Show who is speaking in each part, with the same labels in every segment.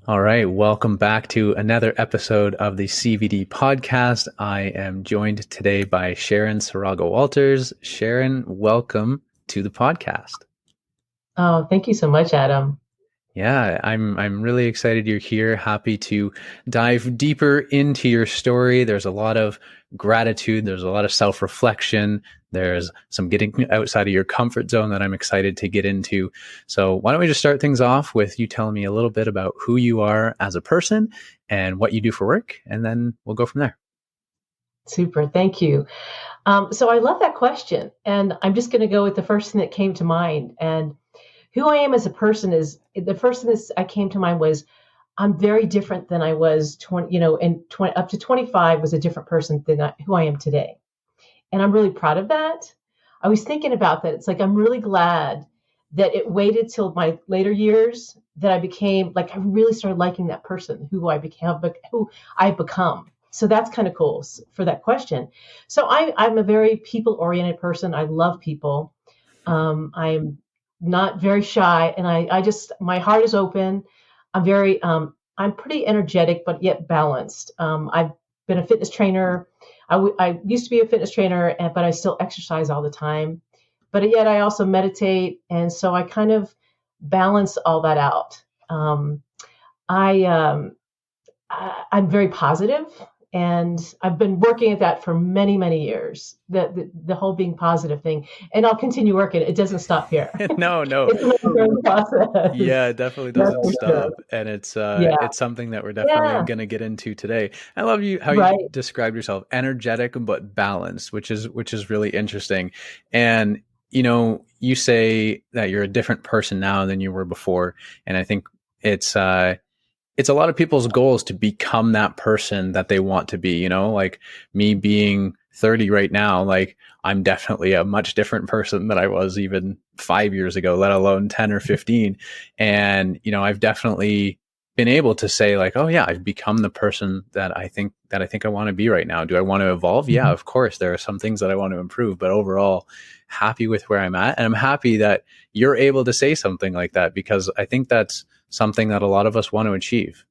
Speaker 1: All right, welcome back to another episode of the CVD podcast. I am joined today by Sharon Saraga Walters. Sharon, welcome to the podcast.
Speaker 2: Oh, thank you so much, Adam.
Speaker 1: Yeah, I'm really excited you're here. Happy to dive deeper into your story. There's a lot of gratitude, there's a lot of self-reflection, there's some getting outside of your comfort zone that I'm excited to get into. So, why don't we just start things off with you telling me a little bit about who you are as a person and what you do for work, and then we'll go from there.
Speaker 2: Super. Thank you. So I love that question. And I'm just going to go with the first thing that came to mind. And who I am as a person is the first thing that I came to mind was I'm very different than I was 20, in 20, up to 25 was a different person than who I am today. And I'm really proud of that. I was thinking about that. It's like, I'm really glad that it waited till my later years that I became like, I really started liking that person who I became, who I've become. So that's kind of cool for that question. So I'm a very people oriented person. I love people. I'm not very shy, and I just my heart is open. I'm pretty energetic, but yet balanced. I've been a fitness trainer. I used to be a fitness trainer, but I still exercise all the time. But yet I also meditate, and so I kind of balance all that out. I I'm very positive, and I've been working at that for many, many years. The whole being positive thing, and I'll continue working. It doesn't stop here.
Speaker 1: No.
Speaker 2: It's an ongoing process.
Speaker 1: Yeah, it definitely
Speaker 2: That's
Speaker 1: doesn't
Speaker 2: for sure.
Speaker 1: stop. And
Speaker 2: Yeah,
Speaker 1: it's something that we're definitely
Speaker 2: yeah,
Speaker 1: going to get into today. I love you how you
Speaker 2: right.
Speaker 1: described yourself, energetic but balanced, which is really interesting. And you say that you're a different person now than you were before, and I think it's uh it's a lot of people's goals to become that person that they want to be, like me being 30 right now, like I'm definitely a much different person than I was even 5 years ago, let alone 10 or 15. And, I've definitely been able to say like, oh yeah, I've become the person that I think I want to be right now. Do I want to evolve? Yeah,
Speaker 2: Mhm.
Speaker 1: of course. There are some things that I want to improve, but overall happy with where I'm at. And I'm happy that you're able to say something like that, because I think that's something that a lot of us want to achieve.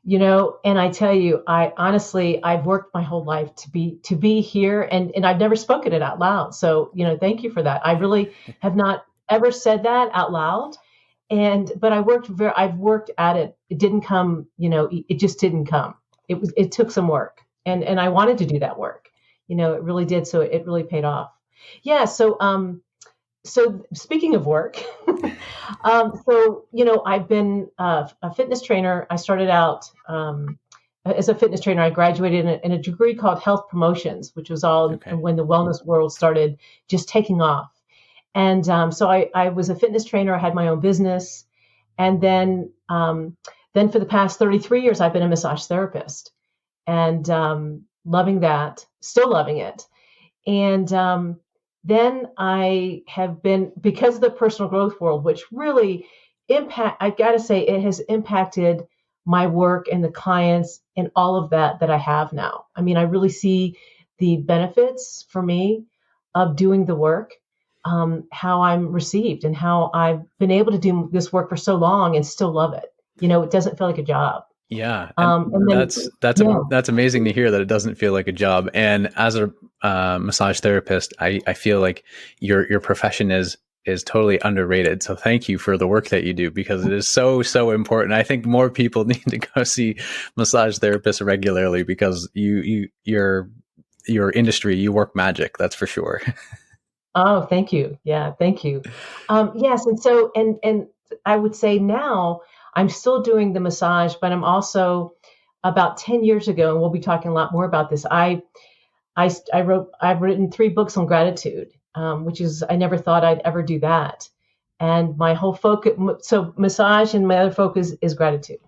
Speaker 2: And I tell you, I honestly, I've worked my whole life to be here, and I've never spoken it out loud. So, thank you for that. I really have not ever said that out loud. But I've worked at it. It didn't come, it just didn't come. It took some work, and I wanted to do that work. It really did. So it really paid off. Yeah. So speaking of work, I've been a fitness trainer. I started out as a fitness trainer. I graduated in a degree called health promotions, which was all
Speaker 1: Okay.
Speaker 2: when the wellness world started just taking off. And so I was a fitness trainer. I had my own business, and then for the past 33 years, I've been a massage therapist, and loving that, still loving it. And then I have been, because of the personal growth world, which really I got to say, it has impacted my work and the clients and all of that I have now. I mean, I really see the benefits for me of doing the work, how I'm received and how I've been able to do this work for so long and still love it. It doesn't feel like a job.
Speaker 1: Yeah, and
Speaker 2: And then, yeah.
Speaker 1: that's amazing to hear that it doesn't feel like a job. And as a massage therapist, I feel like your profession is totally underrated. So thank you for the work that you do, because it is so important. I think more people need to go see massage therapists regularly, because your industry, you work magic. That's for sure.
Speaker 2: Oh, thank you. Yeah, thank you. Yes, and I would say now I'm still doing the massage, but I'm also about 10 years ago, and we'll be talking a lot more about this. I've written 3 books on gratitude, which is I never thought I'd ever do that. And my whole focus, so massage, and my other focus is gratitude.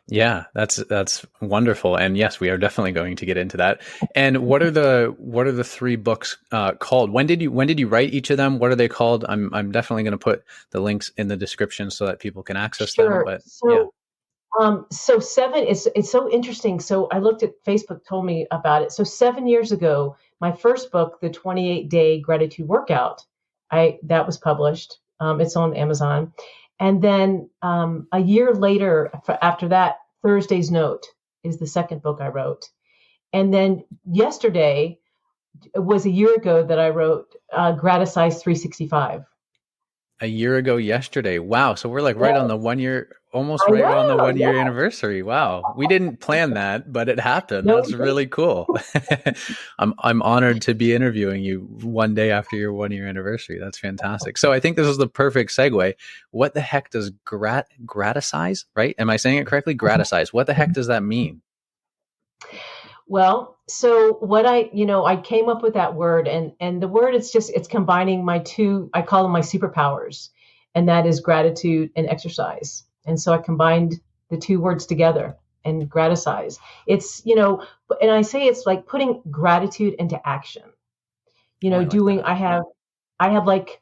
Speaker 1: Yeah, that's wonderful. And yes, we are definitely going to get into that. And what are the 3 books called? When did you write each of them? What are they called? I'm definitely going to put the links in the description so that people can access them.
Speaker 2: Sure.
Speaker 1: But yeah.
Speaker 2: So seven is it's so interesting. So I looked at Facebook, told me about it. So 7 years ago, my first book, the 28-day gratitude workout, I that was published. It's on Amazon, And then a year later, after that, Thursday's Note is the second book I wrote. And then yesterday, it was a year ago that I wrote Graticise 365.
Speaker 1: A year ago yesterday. Wow. So we're like right on the
Speaker 2: Yes,
Speaker 1: 1 year, almost
Speaker 2: I
Speaker 1: right on the
Speaker 2: know.
Speaker 1: 1 year
Speaker 2: Yeah.
Speaker 1: anniversary. Wow. We didn't plan that, but it happened.
Speaker 2: No,
Speaker 1: That's really cool. I'm honored to be interviewing you one day after your 1 year anniversary. That's fantastic. So I think this is the perfect segue. What the heck does graticize, right? Am I saying it correctly? Graticize. What the heck does that mean?
Speaker 2: well, so what I came up with that word, and the word, it's combining my two, I call them my superpowers, and that is gratitude and exercise. And so I combined the two words together and graticize. And I say it's like putting gratitude into action.
Speaker 1: Oh, I like
Speaker 2: Doing
Speaker 1: that.
Speaker 2: I have like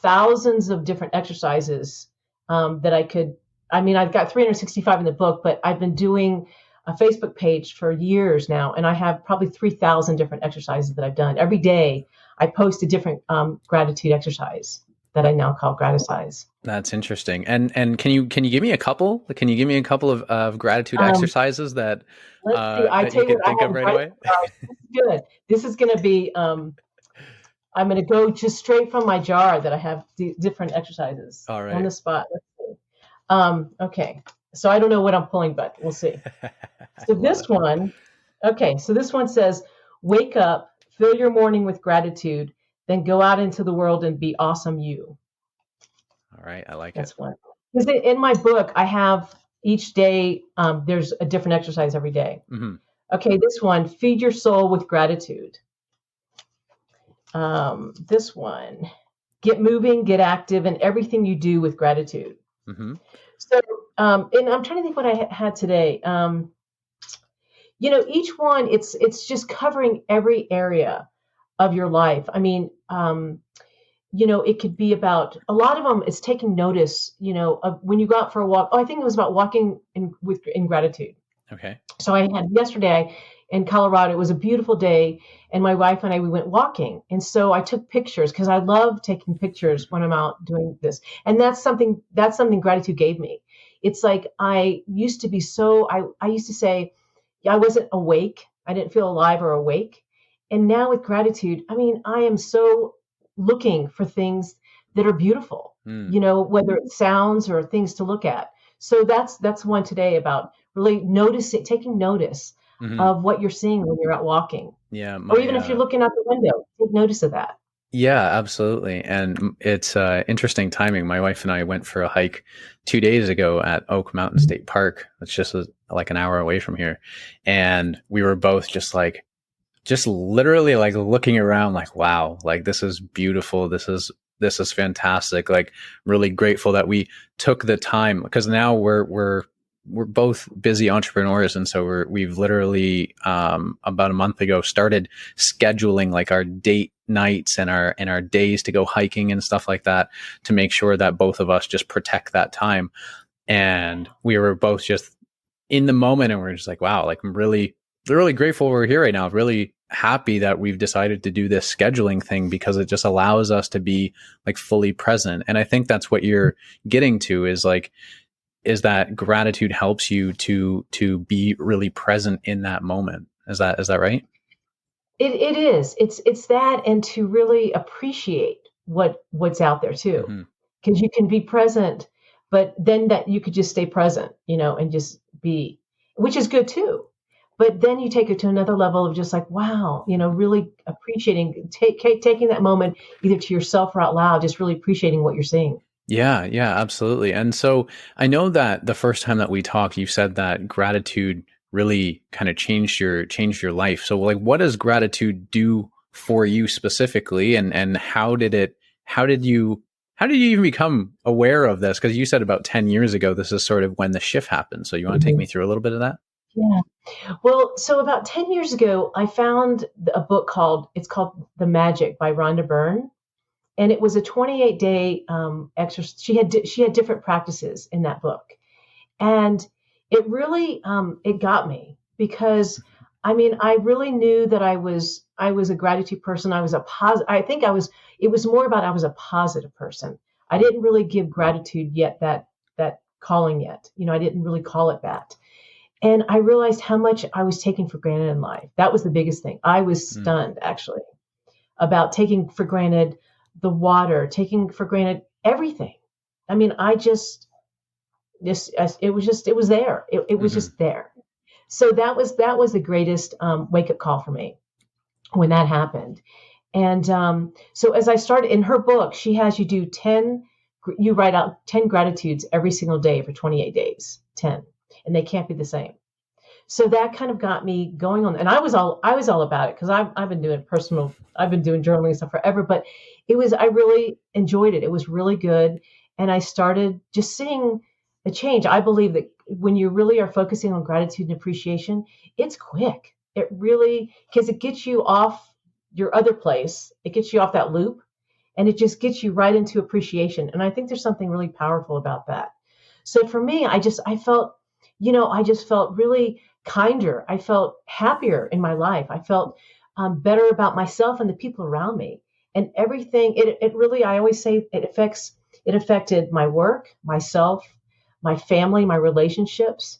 Speaker 2: thousands of different exercises that I could. I mean, I've got 365 in the book, but I've been doing a Facebook page for years now, and I have probably 3,000 different exercises that I've done. Every day, I post a different gratitude exercise that I now call Graticise.
Speaker 1: That's interesting. And can you give me a couple? Can you give me a couple of gratitude
Speaker 2: Um,
Speaker 1: exercises
Speaker 2: let's see. I
Speaker 1: that you
Speaker 2: tell you
Speaker 1: can
Speaker 2: what, I
Speaker 1: think
Speaker 2: have
Speaker 1: of right
Speaker 2: right.
Speaker 1: away?
Speaker 2: This is good. This is going to be. I'm going to go just straight from my jar that I have different exercises
Speaker 1: All
Speaker 2: on
Speaker 1: right.
Speaker 2: the spot. Let's see. Okay. So I don't know what I'm pulling, but we'll see. So
Speaker 1: Love
Speaker 2: this
Speaker 1: it.
Speaker 2: one, okay. So this one says, wake up, fill your morning with gratitude, then go out into the world and be awesome you.
Speaker 1: All right. I like it.
Speaker 2: That's one. Because in my book, I have each day, there's a different exercise every day.
Speaker 1: Hmm.
Speaker 2: Okay. This one, feed your soul with gratitude. This one, get moving, get active, and everything you do with gratitude.
Speaker 1: Hmm.
Speaker 2: So, and I'm trying to think what I had today. Each one, it's just covering every area of your life. I mean, it could be about a lot of them. It's taking notice, of when you go out for a walk. Oh, I think it was about walking in gratitude.
Speaker 1: Okay.
Speaker 2: So I had yesterday in Colorado. It was a beautiful day, and my wife and I we went walking, and so I took pictures because I love taking pictures when I'm out doing this, and that's something gratitude gave me. It's like I used to be so I used to say I wasn't awake, I didn't feel alive or awake, and now with gratitude, I mean I am so looking for things that are beautiful,
Speaker 1: Mm.
Speaker 2: whether it's sounds or things to look at. So that's one today about really noticing, taking notice
Speaker 1: Hmm.
Speaker 2: of what you're seeing when you're out walking,
Speaker 1: Yeah.
Speaker 2: or
Speaker 1: My
Speaker 2: even if you're looking out the window, take notice of that.
Speaker 1: Yeah, absolutely. And it's interesting timing. My wife and I went for a hike 2 days ago at Oak Mountain State Park. It's just like an hour away from here. And we were both just literally like looking around like, wow, like this is beautiful. This is fantastic. Like really grateful that we took the time because now we're both busy entrepreneurs. And so we've literally, about a month ago started scheduling like our date nights and our days to go hiking and stuff like that to make sure that both of us just protect that time. And we were both just in the moment and we're just like, wow, like I'm really grateful we're here right now. Really happy that we've decided to do this scheduling thing because it just allows us to be like fully present. And I think that's what you're getting to is that gratitude helps you to be really present in that moment. Is that right?
Speaker 2: It is. It's that, and to really appreciate what's out there too,
Speaker 1: Mm-hmm.
Speaker 2: because you can be present, but then that you could just stay present, and just be, which is good too. But then you take it to another level of just like, wow, really appreciating, taking that moment either to yourself or out loud, just really appreciating what you're seeing.
Speaker 1: Yeah, yeah, absolutely. And so I know that the first time that we talked, you said that gratitude really kind of changed your life. So like what does gratitude do for you specifically and how did you even become aware of this? Because you said about 10 years ago this is sort of when the shift happened. So you want to take
Speaker 2: Mhm.
Speaker 1: me through a little bit of that?
Speaker 2: Yeah. Well, so about 10 years ago, I found a book it's called The Magic by Rhonda Byrne. And it was a 28-day exercise. She had different practices in that book, and it really it got me because I mean I really knew that I was a gratitude person. I was a positive. I think I was. It was more about I was a positive person. I didn't really give gratitude yet that calling yet. I didn't really call it that. And I realized how much I was taking for granted in life. That was the biggest thing. I was
Speaker 1: Mm.
Speaker 2: stunned actually about taking for granted the water, taking for granted everything. I mean, I just this it was there. It was
Speaker 1: Hmm.
Speaker 2: just there. So that was the greatest wake up call for me when that happened. And so as I started in her book, she has you do 10, you write out 10 gratitudes every single day for 28 days, 10, and they can't be the same. So that kind of got me going on, and I was all about it because I've been doing journaling stuff forever, but I really enjoyed it. It was really good, and I started just seeing a change. I believe that when you really are focusing on gratitude and appreciation, it's quick. It really, because it gets you off your other place, it gets you off that loop, and it just gets you right into appreciation. And I think there's something really powerful about that. So for me, I just felt really kinder. I felt happier in my life. I felt better about myself and the people around me. And everything, it really, I always say it affected my work, myself, my family, my relationships,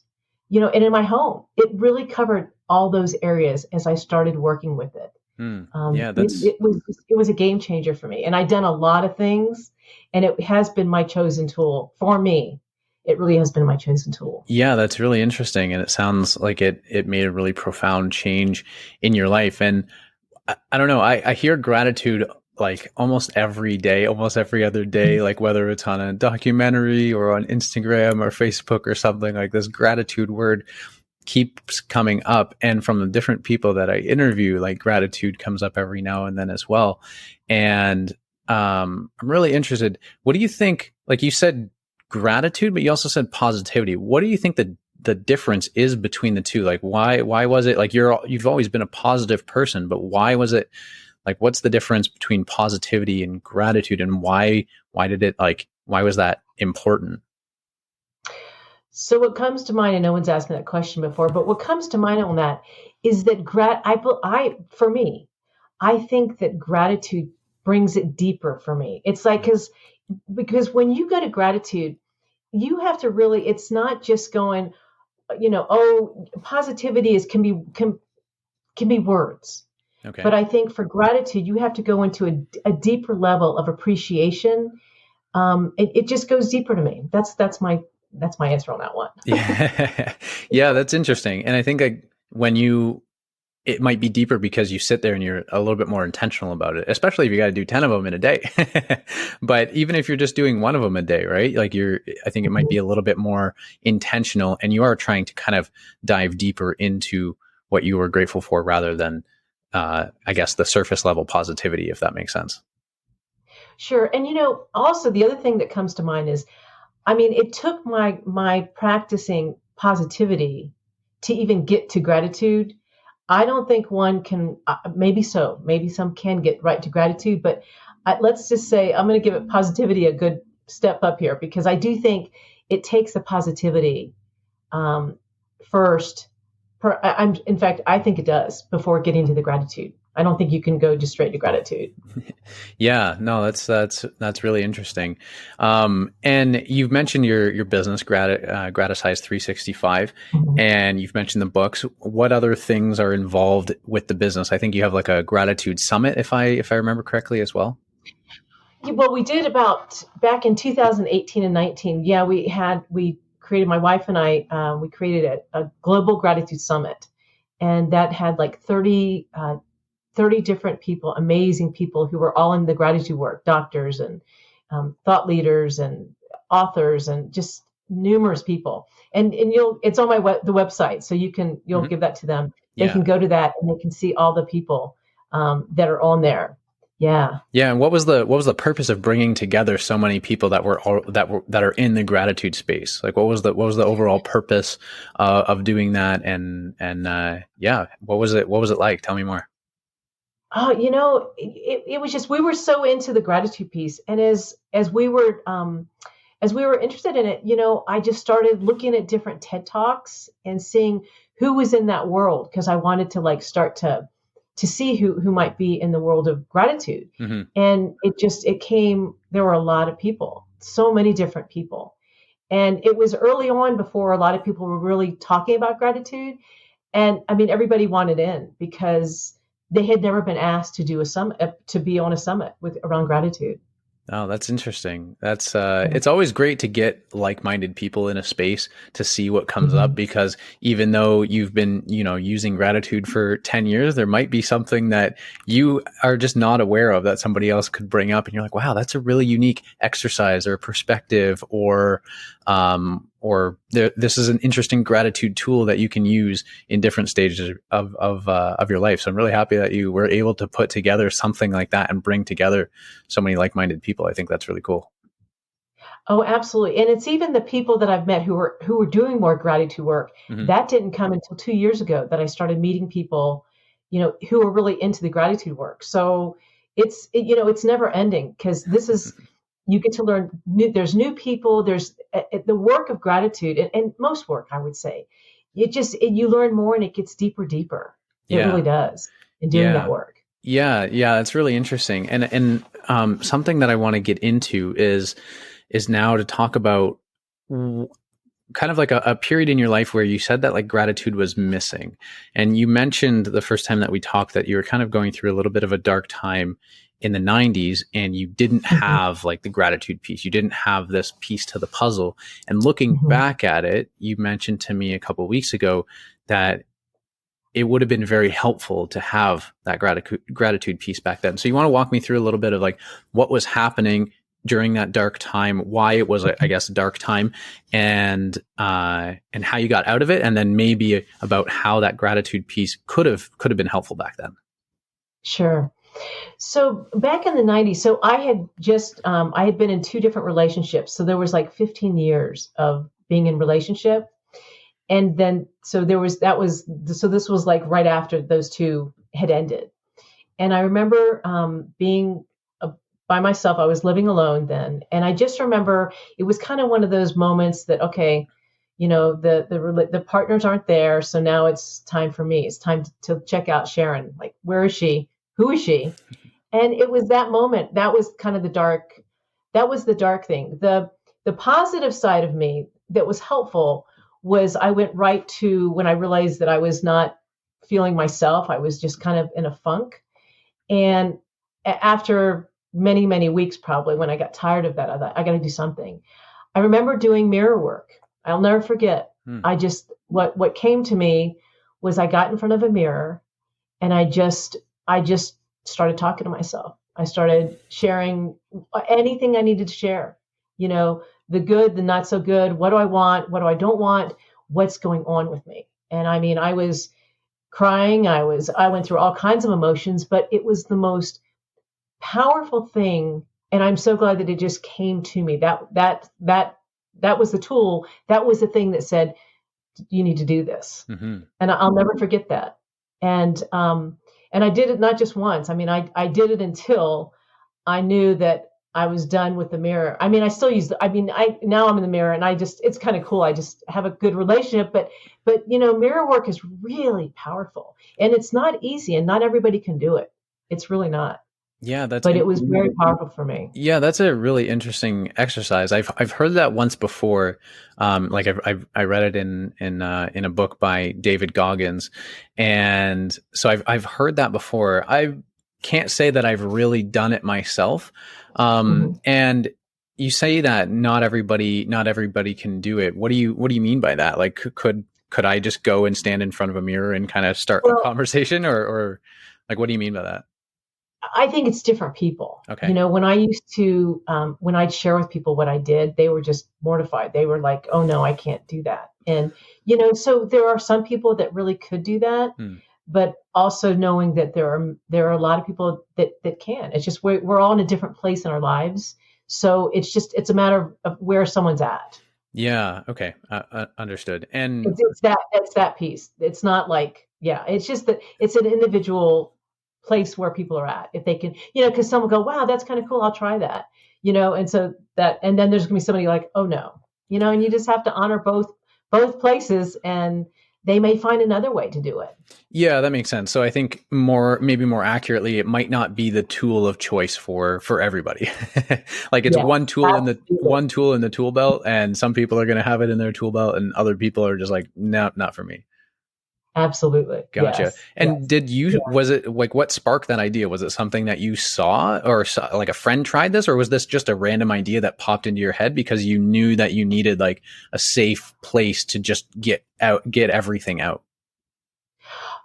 Speaker 2: and in my home. It really covered all those areas as I started working with it.
Speaker 1: Mm.
Speaker 2: Um,
Speaker 1: Yeah,
Speaker 2: it,
Speaker 1: that's
Speaker 2: it was it was a game changer for me, and I've done a lot of things, and it has been my chosen tool for me. It really has been my chosen tool.
Speaker 1: Yeah, that's really interesting, and it sounds like it made a really profound change in your life. And I don't know, I hear gratitude like almost every day, almost every other day, like whether it's on a documentary or on Instagram or Facebook or something, like this gratitude word keeps coming up. And from the different people that I interview, like gratitude comes up every now and then as well. And I'm really interested. What do you think? Like you said, gratitude, but you also said positivity. What do you think the difference is between the two? Like why was it like you've always been a positive person, but why was it like what's the difference between positivity and gratitude, and why did it like why was that important?
Speaker 2: So what comes to mind, and no one's asked me that question before, but what comes to mind on that is that for me, I think that gratitude brings it deeper for me. It's like because when you go to gratitude, you have to really. It's not just going, oh, positivity can be words,
Speaker 1: Okay.
Speaker 2: but I think for gratitude, you have to go into a deeper level of appreciation. It just goes deeper to me. That's my answer on that one.
Speaker 1: Yeah. Yeah, that's interesting. And I think like when you it might be deeper because you sit there and you're a little bit more intentional about it, especially if you got to do 10 of them in a day. But even if you're just doing one of them a day, right? Like I think it might be a little bit more intentional, and you are trying to kind of dive deeper into what you were grateful for rather than, I guess, the surface level positivity, if that makes sense.
Speaker 2: Sure. And also the other thing that comes to mind is, I mean, it took my practicing positivity to even get to gratitude. I don't think one can, maybe so, maybe some can get right to gratitude, but let's just say I'm going to give it positivity a good step up here because I do think it takes the positivity um, first. In fact, I think it does before getting to the gratitude. I don't think you can go just straight to gratitude.
Speaker 1: Yeah, no, that's really interesting. And you've mentioned your business, Graticise 365,
Speaker 2: Mhm.
Speaker 1: and you've mentioned the books. What other things are involved with the business? I think you have like a gratitude summit, if I remember correctly, as well.
Speaker 2: Yeah, well, we did about back in 2018 and 19. Yeah, we created, my wife and I, we created a global gratitude summit, and that had like 30 different people, amazing people who were all in the gratitude work, doctors and thought leaders and authors and just numerous people. And it's on the website, so you'll
Speaker 1: Hmm.
Speaker 2: give that to them. They
Speaker 1: Yeah,
Speaker 2: can go to that and they can see all the people that are on there. Yeah.
Speaker 1: yeah. And what was the purpose of bringing together so many people that are in the gratitude space? Like, what was the overall purpose of doing that? And yeah, what was it like? Tell me more.
Speaker 2: Oh, it was just we were so into the gratitude piece, and as we were interested in it, I just started looking at different TED Talks and seeing who was in that world because I wanted to like start to see who might be in the world of gratitude.
Speaker 1: Hmm.
Speaker 2: And it came, there were a lot of people, so many different people. And it was early on before a lot of people were really talking about gratitude. And I mean, everybody wanted in because they had never been asked to do a summit, to be on a summit with around gratitude.
Speaker 1: Oh, that's interesting. That's it's always great to get like-minded people in a space to see what comes up,
Speaker 2: Mhm.
Speaker 1: because even though you've been, using gratitude for 10 years, there might be something that you are just not aware of that somebody else could bring up, and you're like, wow, that's a really unique exercise or perspective, or this is an interesting gratitude tool that you can use in different stages of your life. So I'm really happy that you were able to put together something like that and bring together so many like-minded people. I think that's really cool.
Speaker 2: Oh, absolutely. And it's even the people that I've met who were doing more gratitude work.
Speaker 1: Hmm.
Speaker 2: That didn't come until 2 years ago that I started meeting people, who are really into the gratitude work. So it's never ending because you get to learn there's new people, there's the work of gratitude and most work, I would say. You learn more and it gets deeper. It really
Speaker 1: Yeah.
Speaker 2: does in doing that
Speaker 1: Yeah.
Speaker 2: work.
Speaker 1: Yeah. It's really interesting. And something that I want to get into is now to talk about kind of like a period in your life where you said that like gratitude was missing. And you mentioned the first time that we talked that you were kind of going through a little bit of a dark time in the 90s, and you didn't
Speaker 2: Mhm,
Speaker 1: have like the gratitude piece. You didn't have this piece to the puzzle. And looking
Speaker 2: mhm.
Speaker 1: back at it, you mentioned to me a couple of weeks ago that it would have been very helpful to have that gratitude piece back then. So you want to walk me through a little bit of like what was happening during that dark time, why it was, I guess, a dark time, and how you got out of it, and then maybe about how that gratitude piece could have been helpful back then.
Speaker 2: Sure. So back in the 90s, so I had been in two different relationships. So there was like 15 years of being in relationship. And then, so this was like right after those two had ended. And I remember being by myself. I was living alone then. And I just remember it was kind of one of those moments that, okay, the partners aren't there. So now it's time for me. It's time to check out Sharon. Like, where is she? Who is she? And it was that moment. That was kind of that was the dark thing. The positive side of me that was helpful was I went right to when I realized that I was not feeling myself. I was just kind of in a funk. And after many, many weeks, probably when I got tired of that, I thought, I got to do something. I remember doing mirror work. I'll never forget.
Speaker 1: Hmm.
Speaker 2: What came to me was I got in front of a mirror and I just started talking to myself. I started sharing anything I needed to share. The good, the not so good. What do I want? What do I don't want? What's going on with me? And I mean, I was crying. I went through all kinds of emotions, but it was the most powerful thing. And I'm so glad that it just came to me. That was the tool. That was the thing that said, you need to do this.
Speaker 1: Mm-hmm.
Speaker 2: And I'll never forget that. And I did it not just once. I mean, I did it until I knew that I was done with the mirror. I mean, I still use I mean, now I'm in the mirror and it's kind of cool. I just have a good relationship, but mirror work is really powerful and it's not easy and not everybody can do it. It's really not.
Speaker 1: Yeah,
Speaker 2: But it was very powerful for me.
Speaker 1: yeah, that's a really interesting exercise. I've heard that once before. Like I read it in a book by David Goggins, and so I've heard that before. I can't say that I've really done it myself.
Speaker 2: Mhm.
Speaker 1: And you say that not everybody can do it. What do you mean by that? Like, could I just go and stand in front of a mirror and kind of start a
Speaker 2: Well,
Speaker 1: conversation, or like, what do you mean by that?
Speaker 2: I think it's different people.
Speaker 1: Okay.
Speaker 2: When I'd share with people what I did, they were just mortified. They were like, "Oh no, I can't do that." And so there are some people that really could do that,
Speaker 1: Hmm.
Speaker 2: but also knowing that there are a lot of people that can. It's just we're all in a different place in our lives, so it's a matter of where someone's at.
Speaker 1: Yeah. Okay. Understood. And
Speaker 2: It's that piece. It's not like, yeah, it's just that it's an individual place where people are at. If they can, because someone go, wow, that's kind of cool. I'll try that, and so and then there's gonna be somebody like, oh no, and you just have to honor both places, and they may find another way to do it.
Speaker 1: Yeah, that makes sense. So I think maybe more accurately, it might not be the tool of choice for everybody. Like it's
Speaker 2: Yes, absolutely.
Speaker 1: one tool in the tool belt, and some people are going to have it in their tool belt, and other people are just like, no, not for me.
Speaker 2: Absolutely.
Speaker 1: Gotcha.
Speaker 2: Yes.
Speaker 1: And
Speaker 2: Yes. Yeah.
Speaker 1: was it like, what sparked that idea? Was it something that you saw, or like a friend tried this, or was this just a random idea that popped into your head because you knew that you needed like a safe place to just get everything out?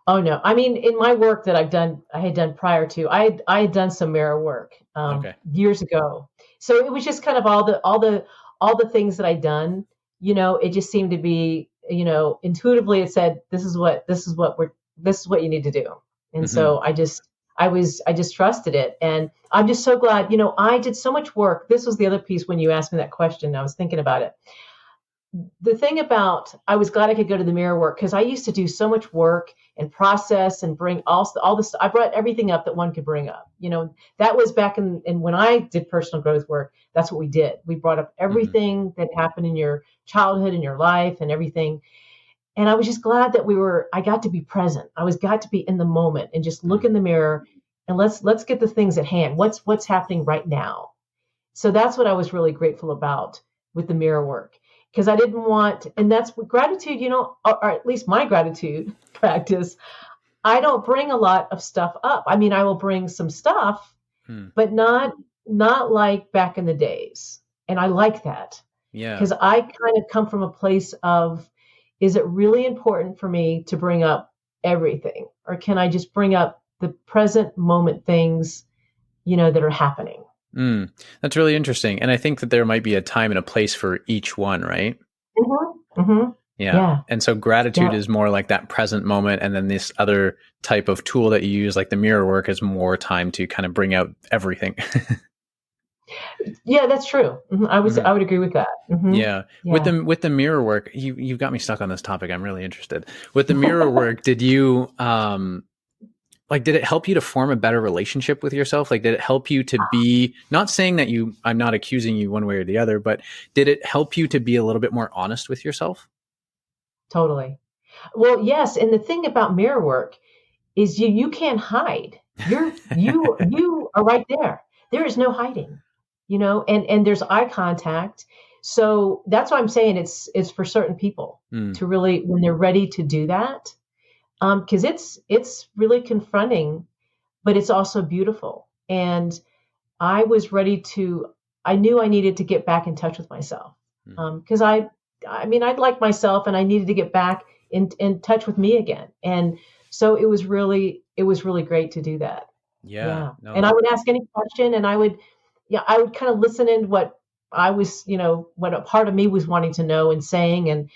Speaker 2: Oh no. I mean, in my work that I had done prior to, I had done some mirror work
Speaker 1: Okay.
Speaker 2: years ago. So it was just kind of all the things that I'd done. It just seemed to be, intuitively it said, this is what you need to do. And
Speaker 1: Hmm.
Speaker 2: so I just trusted it, and I'm just so glad. I did so much work. This was the other piece when you asked me that question. I was thinking about it. The thing about I was glad I could go to the mirror work because I used to do so much work and process and bring all this. I brought everything up that one could bring up. That was back in when I did personal growth work. That's what we did. We brought up
Speaker 1: Hmm.
Speaker 2: everything that happened in your childhood and your life and everything. And I was just glad that I got to be present. Got to be in the moment and just look
Speaker 1: Mm.
Speaker 2: in the mirror and let's get the things at hand. What's happening right now? So that's what I was really grateful about with the mirror work because I didn't want, and that's what gratitude, or at least my gratitude practice. I don't bring a lot of stuff up. I mean, I will bring some stuff,
Speaker 1: Mm.
Speaker 2: but not like back in the days. And I like that
Speaker 1: Yeah.
Speaker 2: because I kind of come from a place of, is it really important for me to bring up everything, or can I just bring up the present moment things, that are happening?
Speaker 1: Mm. That's really interesting. And I think that there might be a time and a place for each one, right?
Speaker 2: Mm-hmm. Mm-hmm.
Speaker 1: Yeah.
Speaker 2: Yeah.
Speaker 1: And so gratitude
Speaker 2: Yeah.
Speaker 1: is more like that present moment. And then this other type of tool that you use, like the mirror work, is more time to kind of bring out everything.
Speaker 2: Yeah, that's true.
Speaker 1: Hmm.
Speaker 2: I would agree with that.
Speaker 1: Yeah.
Speaker 2: Yeah.
Speaker 1: With the mirror work, you've got me stuck on this topic. I'm really interested. With the mirror work, did you like, did it help you to form a better relationship with yourself? Like, did it help you to be, not saying that I'm not accusing you one way or the other, but did it help you to be a little bit more honest with yourself?
Speaker 2: Totally. Well, yes, and the thing about mirror work is you can't hide. You are right there. There is no hiding. And there's eye contact. So that's why I'm saying it's for certain people
Speaker 1: Mm.
Speaker 2: to really when they're ready to do that. Because it's really confronting, but it's also beautiful. And I was ready to, I knew I needed to get back in touch with myself.
Speaker 1: Mm.
Speaker 2: Because I mean, I'd like myself and I needed to get back in touch with me again. And so it was really great to do that.
Speaker 1: Yeah.
Speaker 2: Yeah.
Speaker 1: No,
Speaker 2: And I
Speaker 1: that,
Speaker 2: would ask any question and I would kind of listen in what I was, what a part of me was wanting to know and saying. And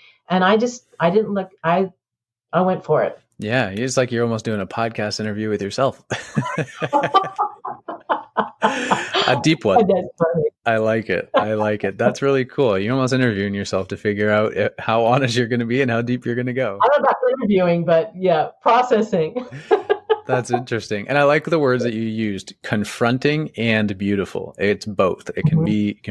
Speaker 2: I didn't look, I went for it.
Speaker 1: yeah. It's like you're almost doing a podcast interview with yourself. A deep one.
Speaker 2: That's funny.
Speaker 1: I like it. I like it. That's really cool. You're almost interviewing yourself to figure out how honest you're going to be and how deep you're going to go.
Speaker 2: I don't know about interviewing, but yeah, processing.
Speaker 1: That's interesting. And I like the words that you used, confronting and beautiful. It's both.
Speaker 2: Mhm,
Speaker 1: It can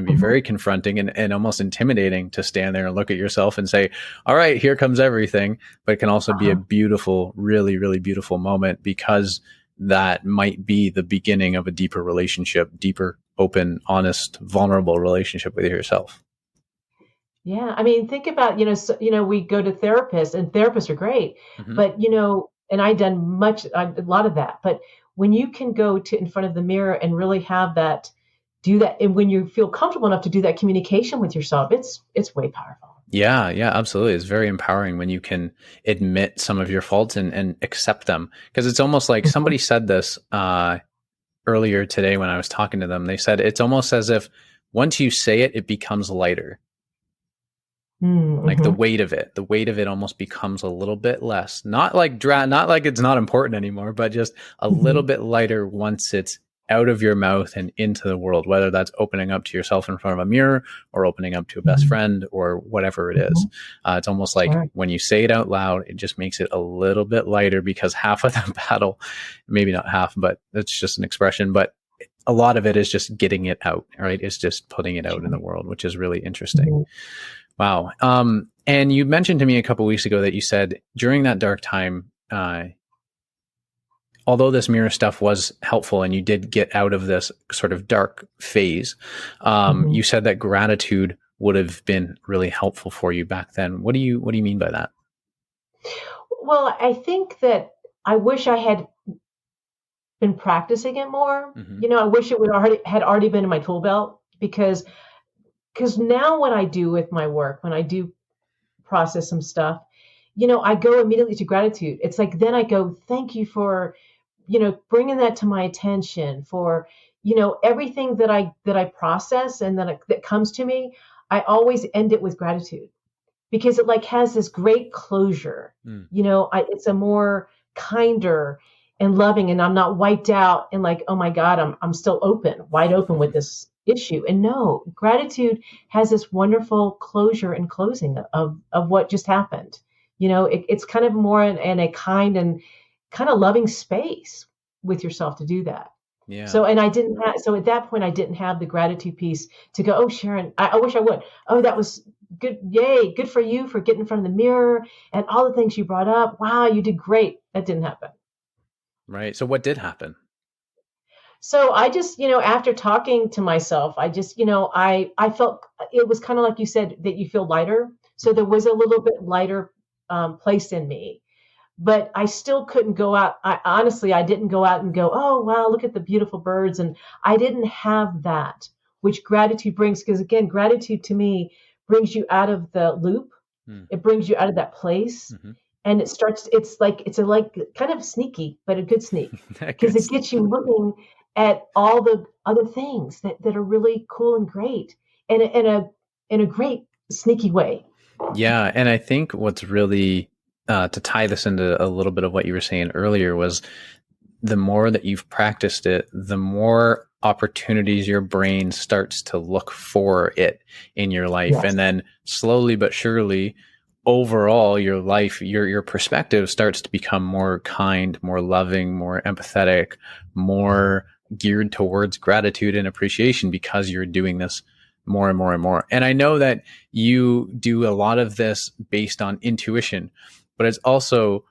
Speaker 1: be
Speaker 2: mhm.
Speaker 1: very confronting and almost intimidating to stand there and look at yourself and say, all right, here comes everything. But it can also be a
Speaker 2: Uh-huh.
Speaker 1: beautiful, really, really beautiful moment because that might be the beginning of a deeper relationship, deeper, open, honest, vulnerable relationship with yourself.
Speaker 2: Yeah, I mean, think about, we go to therapists and therapists are great,
Speaker 1: Hmm.
Speaker 2: but and a lot of that, but when you can go to in front of the mirror and really have that, do that, and when you feel comfortable enough to do that communication with yourself, it's way powerful.
Speaker 1: Yeah, yeah, absolutely. It's very empowering when you can admit some of your faults and accept them. Because it's almost like
Speaker 2: Mhm,
Speaker 1: somebody said this earlier today when I was talking to them. They said it's almost as if once you say it, it becomes lighter. Like
Speaker 2: mhm,
Speaker 1: the weight of it almost becomes a little bit less. Not like not like it's not important anymore, but just a little
Speaker 2: mhm,
Speaker 1: bit lighter once it's out of your mouth and into the world, whether that's opening up to yourself in front of a mirror or opening up to a best
Speaker 2: mhm,
Speaker 1: friend or whatever it is.
Speaker 2: mhm.
Speaker 1: It's almost
Speaker 2: That's
Speaker 1: like
Speaker 2: right.
Speaker 1: when you say it out loud, it just makes it a little bit lighter because half of the battle, maybe not half, but that's just an expression, but a lot of it is just getting it out, right? It's just putting it
Speaker 2: That's
Speaker 1: out in the
Speaker 2: right.
Speaker 1: world, which is really interesting.
Speaker 2: Mhm.
Speaker 1: Wow. And you mentioned to me a couple weeks ago that you said during that dark time, although this mirror stuff was helpful and you did get out of this sort of dark phase,
Speaker 2: Mm-hmm.
Speaker 1: you said that gratitude would have been really helpful for you back then. What do you mean by that?
Speaker 2: Well, I think that I wish I had been practicing it more.
Speaker 1: Mm-hmm.
Speaker 2: I wish it would already had already been in my tool belt because now what I do with my work, when I do process some stuff, I go immediately to gratitude. It's like then I go, thank you for, bringing that to my attention, for, everything that I process and that comes to me. I always end it with gratitude because it like has this great closure.
Speaker 1: Mm.
Speaker 2: It's a more kinder and loving, and I'm not wiped out and like, oh my God, I'm still wide open with this issue. And no, gratitude has this wonderful closure and closing of what just happened. It's kind of more in a kind and kind of loving space with yourself to do that.
Speaker 1: Yeah.
Speaker 2: So, and I didn't have, so at that point, I didn't have the gratitude piece to go, oh, Sharon, I wish I would. Oh, that was good. Yay. Good for you for getting in front of the mirror and all the things you brought up. Wow, you did great. That didn't happen.
Speaker 1: Right. So what did happen?
Speaker 2: So I just, after talking to myself, I just, I felt it was kind of like you said that you feel lighter. So there was a little bit lighter place in me, but I still couldn't go out. I didn't go out and go, oh, wow, look at the beautiful birds. And I didn't have that, which gratitude brings. Because again, gratitude to me brings you out of the loop.
Speaker 1: Mm.
Speaker 2: It brings you out of that place.
Speaker 1: Mm-hmm.
Speaker 2: And it's like kind of sneaky, but a good sneak
Speaker 1: That
Speaker 2: because
Speaker 1: good
Speaker 2: it gets you looking at all the other things that are really cool and great and in a great sneaky way.
Speaker 1: Yeah, and I think what's really to tie this into a little bit of what you were saying earlier was the more that you've practiced it, the more opportunities your brain starts to look for it in your life,
Speaker 2: Yes.
Speaker 1: and then slowly but surely, overall, your life, your perspective starts to become more kind, more loving, more empathetic, more geared towards gratitude and appreciation because you're doing this more and more and more. And I know that you do a lot of this based on intuition, but it's also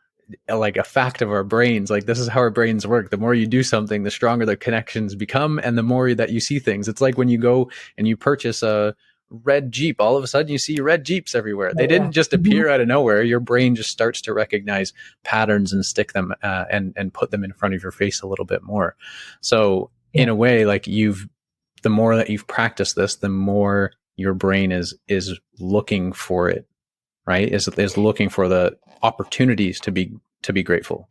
Speaker 1: like a fact of our brains. Like this is how our brains work. The more you do something, the stronger the connections become and the more that you see things. It's like when you go and you purchase a red Jeep, all of a sudden you see red Jeeps everywhere. They
Speaker 2: Oh, yeah.
Speaker 1: didn't just
Speaker 2: Mhm.
Speaker 1: appear out of nowhere. Your brain just starts to recognize patterns and stick them and put them in front of your face a little bit more. So
Speaker 2: Yeah.
Speaker 1: in a way, like the more that you've practiced this, the more your brain is looking for it, right? Is looking for the opportunities to be grateful.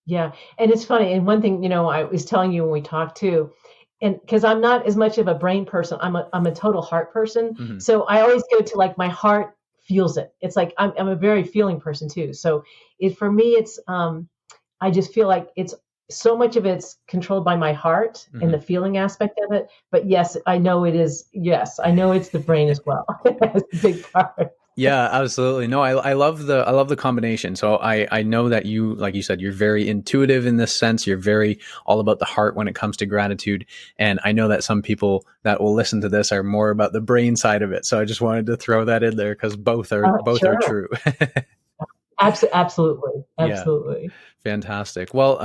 Speaker 2: Yeah. And it's funny. And one thing, I was telling you when we talked too, and because I'm not as much of a brain person, I'm a total heart person.
Speaker 1: Mm-hmm.
Speaker 2: So I always go to like my heart feels it. It's like I'm a very feeling person too. So for me, it's I just feel like it's so much of it's controlled by my heart and
Speaker 1: Mm-hmm.
Speaker 2: the feeling aspect of it. But yes, I know it is. Yes, I know it's the brain as well. It's a big part.
Speaker 1: Yeah, absolutely. No, I love the combination. So I know that you, like you said, you're very intuitive in this sense. You're very all about the heart when it comes to gratitude. And I know that some people that will listen to this are more about the brain side of it. So I just wanted to throw that in there because both are
Speaker 2: Sure.
Speaker 1: true.
Speaker 2: Absolutely.
Speaker 1: Yeah.
Speaker 2: Absolutely.
Speaker 1: Fantastic. Well,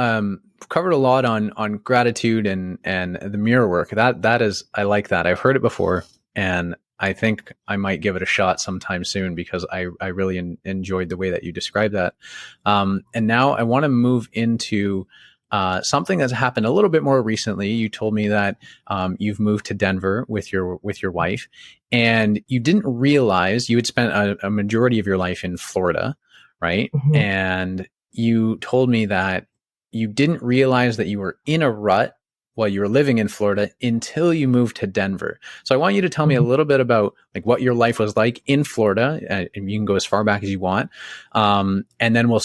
Speaker 1: covered a lot on gratitude and the mirror work. That is, I like that. I've heard it before, and I think I might give it a shot sometime soon because I really enjoyed the way that you described that. And now I want to move into something that's happened a little bit more recently. You told me that you've moved to Denver with your wife, and you didn't realize you had spent a majority of your life in Florida, right?
Speaker 2: Mhm.
Speaker 1: And you told me that you didn't realize that you were in a rut while you were living in Florida until you moved to Denver. So I want you to tell me a
Speaker 2: Mhm.
Speaker 1: little bit about like what your life was like in Florida, and you can go as far back as you want, and then we'll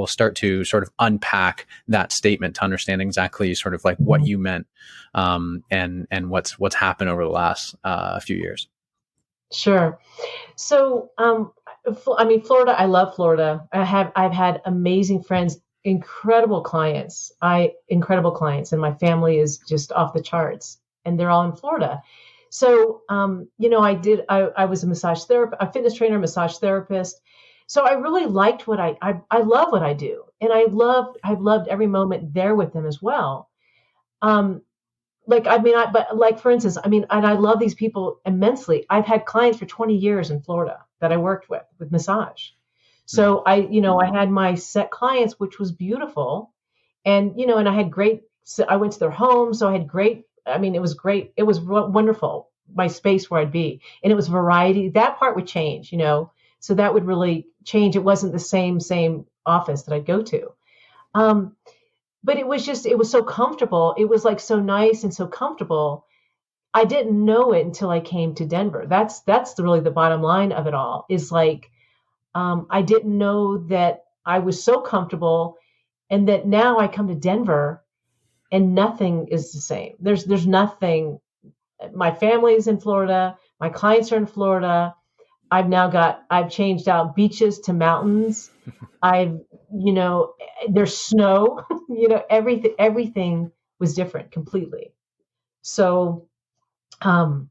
Speaker 1: start to sort of unpack that statement to understand exactly sort of like what
Speaker 2: Mhm.
Speaker 1: you meant, and what's happened over the last few years.
Speaker 2: Sure. So, I mean, Florida, I love Florida. I've had amazing friends, incredible clients, and my family is just off the charts, and they're all in Florida. So, I was a massage therapist, a fitness trainer, massage therapist. So I really liked I love what I do. And I've loved every moment there with them as well. Um, but like, for instance, and I love these people immensely. I've had clients for 20 years in Florida that I worked with massage.
Speaker 1: Mhm.
Speaker 2: So I had my set clients, which was beautiful. And, and I had so I went to their home. So I had it was great. It was wonderful, my space where I'd be. And it was variety. That part would change, so that would really change. It wasn't the same office that I'd go to. Um, but it was so comfortable. It was like so nice and so comfortable. I didn't know it until I came to Denver. Really the bottom line of it all is like, I didn't know that I was so comfortable, and that now I come to Denver and nothing is the same. There's nothing. My family's in Florida. My clients are in Florida. I've changed out beaches to mountains. I've, there's snow, everything was different completely. So, um,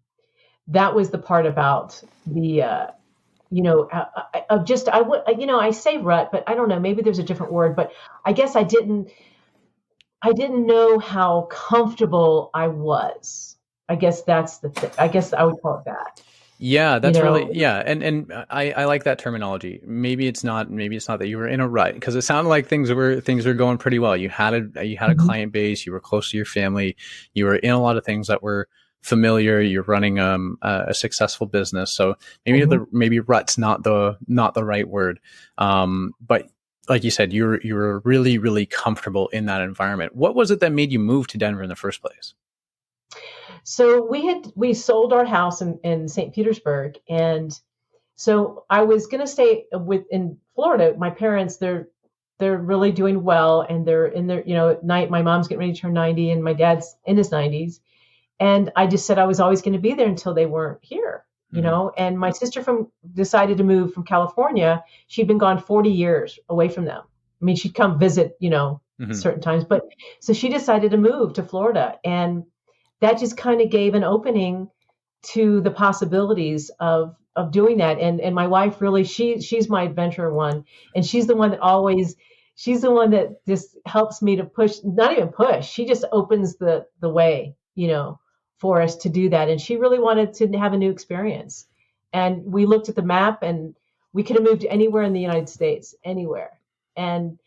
Speaker 2: that was the part about the, of just, I would, I say rut, but I don't know, maybe there's a different word, but I guess I didn't know how comfortable I was. I guess that's the thing. I guess I would call it that,
Speaker 1: Yeah,
Speaker 2: you
Speaker 1: that's really,
Speaker 2: know.
Speaker 1: yeah, and I like that terminology. Maybe it's not that you were in a rut, because it sounded like things were going pretty well. You had a
Speaker 2: Mhm,
Speaker 1: client base, you were close to your family, you were in a lot of things that were familiar. You're running a successful business, so
Speaker 2: mhm.
Speaker 1: maybe rut's not the right word. But like you said, you were really really comfortable in that environment. What was it that made you move to Denver in the first place?
Speaker 2: So we sold our house in St. Petersburg, and so I was going to stay in Florida. My parents, they're really doing well, and they're in their, night. My mom's getting ready to turn 90, and my dad's in his 90s. And I just said I was always going to be there until they weren't here,
Speaker 1: Hmm.
Speaker 2: And my sister from decided to move from California. She'd been gone 40 years away from them. I mean, she'd come visit,
Speaker 1: Hmm.
Speaker 2: certain times, but so she decided to move to Florida, and that just kind of gave an opening to the possibilities of doing that. And my wife really, she's my adventure one, and she's the one that just helps me to push, not even push, she just opens the way, for us to do that. And she really wanted to have a new experience. And we looked at the map, and we could have moved anywhere in the United States, anywhere. And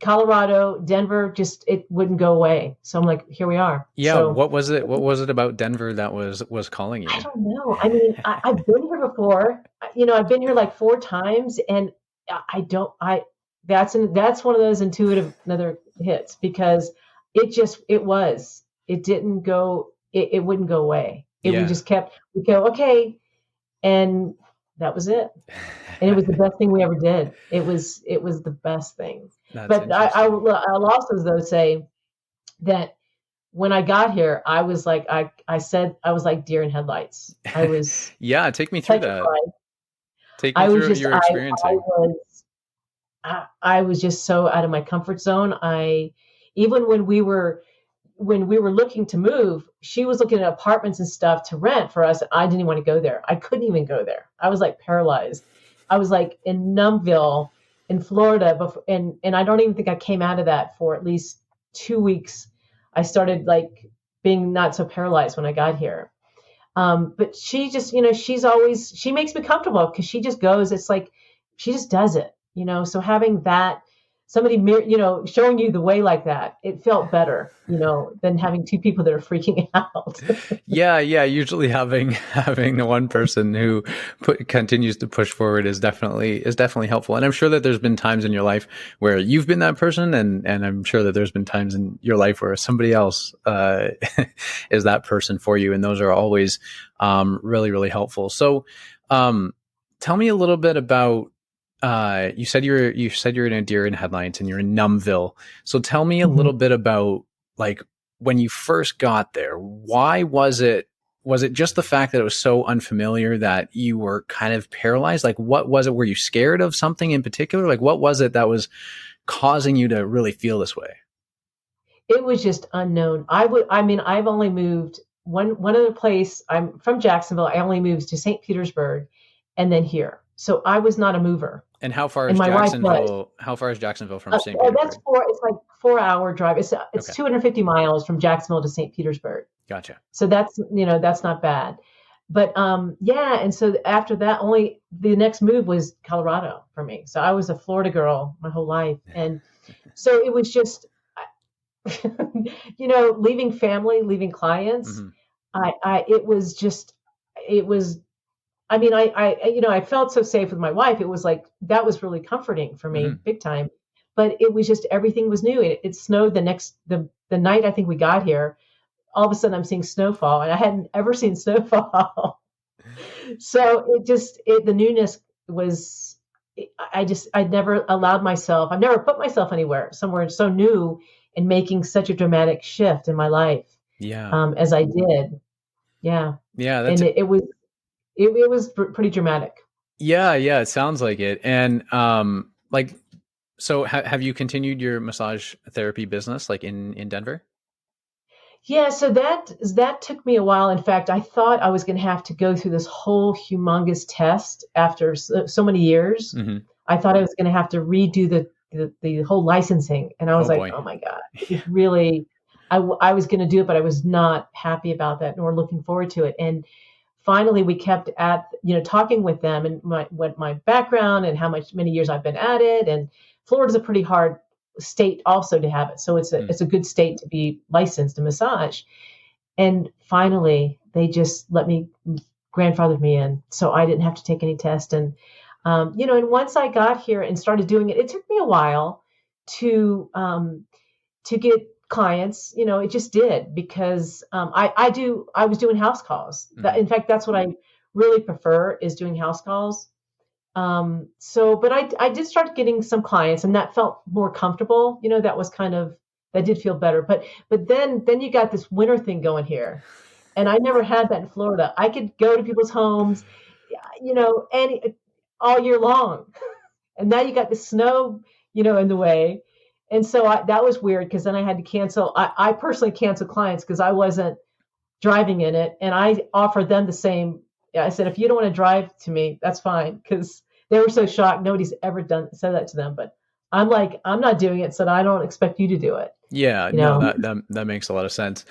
Speaker 2: Colorado, Denver, just it wouldn't go away. So I'm like, here we are.
Speaker 1: Yeah,
Speaker 2: So
Speaker 1: what was it about Denver that was calling
Speaker 2: I
Speaker 1: you?
Speaker 2: don't know. I mean, I've been here before. I've been here like 4 times, and I don't. I that's one of those intuitive another hits, because it didn't go. It wouldn't go away. We
Speaker 1: Yeah.
Speaker 2: just kept. We go okay, and that was it. And it was the best thing we ever did. It was the best thing.
Speaker 1: That's
Speaker 2: But
Speaker 1: interesting.
Speaker 2: I'll also though say that when I got here, I was like, I said, I was like deer in headlights. I was
Speaker 1: Yeah, take me through that.
Speaker 2: petrified.
Speaker 1: Take me
Speaker 2: I was
Speaker 1: through what
Speaker 2: just,
Speaker 1: you were experiencing.
Speaker 2: I was just so out of my comfort zone. Even when we were looking to move, she was looking at apartments and stuff to rent for us. I didn't want to go there. I couldn't even go there. I was like paralyzed. I was like in Numbville in Florida before, and I don't even think I came out of that for at least 2 weeks. I started like being not so paralyzed when I got here. But she just, she makes me comfortable because she just goes, it's like, she just does it, So having that, somebody, showing you the way like that, it felt better, than having two people that are freaking out.
Speaker 1: Yeah, yeah. Usually having having the one person who continues to push forward is definitely helpful. And I'm sure that there's been times in your life where you've been that person, and I'm sure that there's been times in your life where somebody else is that person for you, and those are always really really helpful. So, um, tell me a little bit about. You said you're in a deer in headlights and you're in Numbville. So tell me a
Speaker 2: Mhm.
Speaker 1: little bit about like when you first got there, why was it just the fact that it was so unfamiliar that you were kind of paralyzed? Like what was it? Were you scared of something in particular? Like what was it that was causing you to really feel this way?
Speaker 2: It was just unknown. I mean, I've only moved. one other place. I'm from Jacksonville. I only moved to St. Petersburg and then here. So I was not a mover.
Speaker 1: And how far
Speaker 2: And
Speaker 1: is
Speaker 2: my wife was.
Speaker 1: Jacksonville? How far is Jacksonville from St.
Speaker 2: That's
Speaker 1: Petersburg?
Speaker 2: it's like 4 hour drive. It's
Speaker 1: Okay,
Speaker 2: 250 miles from Jacksonville to St. Petersburg.
Speaker 1: gotcha.
Speaker 2: So that's not bad. But yeah, and so after that, only the next move was Colorado for me. So I was a Florida girl my whole life, and so it was just, leaving family, leaving clients.
Speaker 1: Hmm.
Speaker 2: It was just, it was. I mean, I felt so safe with my wife. It was like that was really comforting for me,
Speaker 1: Hmm.
Speaker 2: big time. But it was just everything was new. It snowed the night I think we got here. All of a sudden, I'm seeing snowfall, and I hadn't ever seen snowfall. So the newness was. I'd never allowed myself. I've never put myself somewhere so new, and making such a dramatic shift in my life,
Speaker 1: Yeah,
Speaker 2: as I did. Yeah,
Speaker 1: yeah,
Speaker 2: and it was pretty dramatic.
Speaker 1: yeah. It sounds like it. And like, so have you continued your massage therapy business like in Denver?
Speaker 2: Yeah, so that took me a while. In fact, I thought I was going to have to go through this whole humongous test after so many years.
Speaker 1: Hmm.
Speaker 2: I thought I was going to have to redo the whole licensing, and I was
Speaker 1: Oh
Speaker 2: like,
Speaker 1: boy.
Speaker 2: oh my god,
Speaker 1: Yeah.
Speaker 2: it really. I was going to do it, but I was not happy about that, nor looking forward to it. And finally, we kept at talking with them and what my background and how many years I've been at it. And Florida's a pretty hard state also to have it, so
Speaker 1: Mm.
Speaker 2: it's a good state to be licensed to massage. And finally, they just let me grandfathered me in, so I didn't have to take any test. And and once I got here and started doing it, it took me a while to get clients. It just did because I was doing house calls.
Speaker 1: Hmm.
Speaker 2: In fact, that's what I really prefer is doing house calls. But I did start getting some clients, and that felt more comfortable. That did feel better. But then you got this winter thing going here, and I never had that in Florida. I could go to people's homes, any all year long, and now you got the snow, in the way. And so that was weird because then I had to cancel. I personally canceled clients because I wasn't driving in it, and I offered them the same. I said, if you don't want to drive to me, that's fine, because they were so shocked. Nobody's ever said that to them, but I'm like, I'm not doing it, so I don't expect you to do it.
Speaker 1: Yeah,
Speaker 2: You
Speaker 1: no,
Speaker 2: know,
Speaker 1: that makes a lot of sense.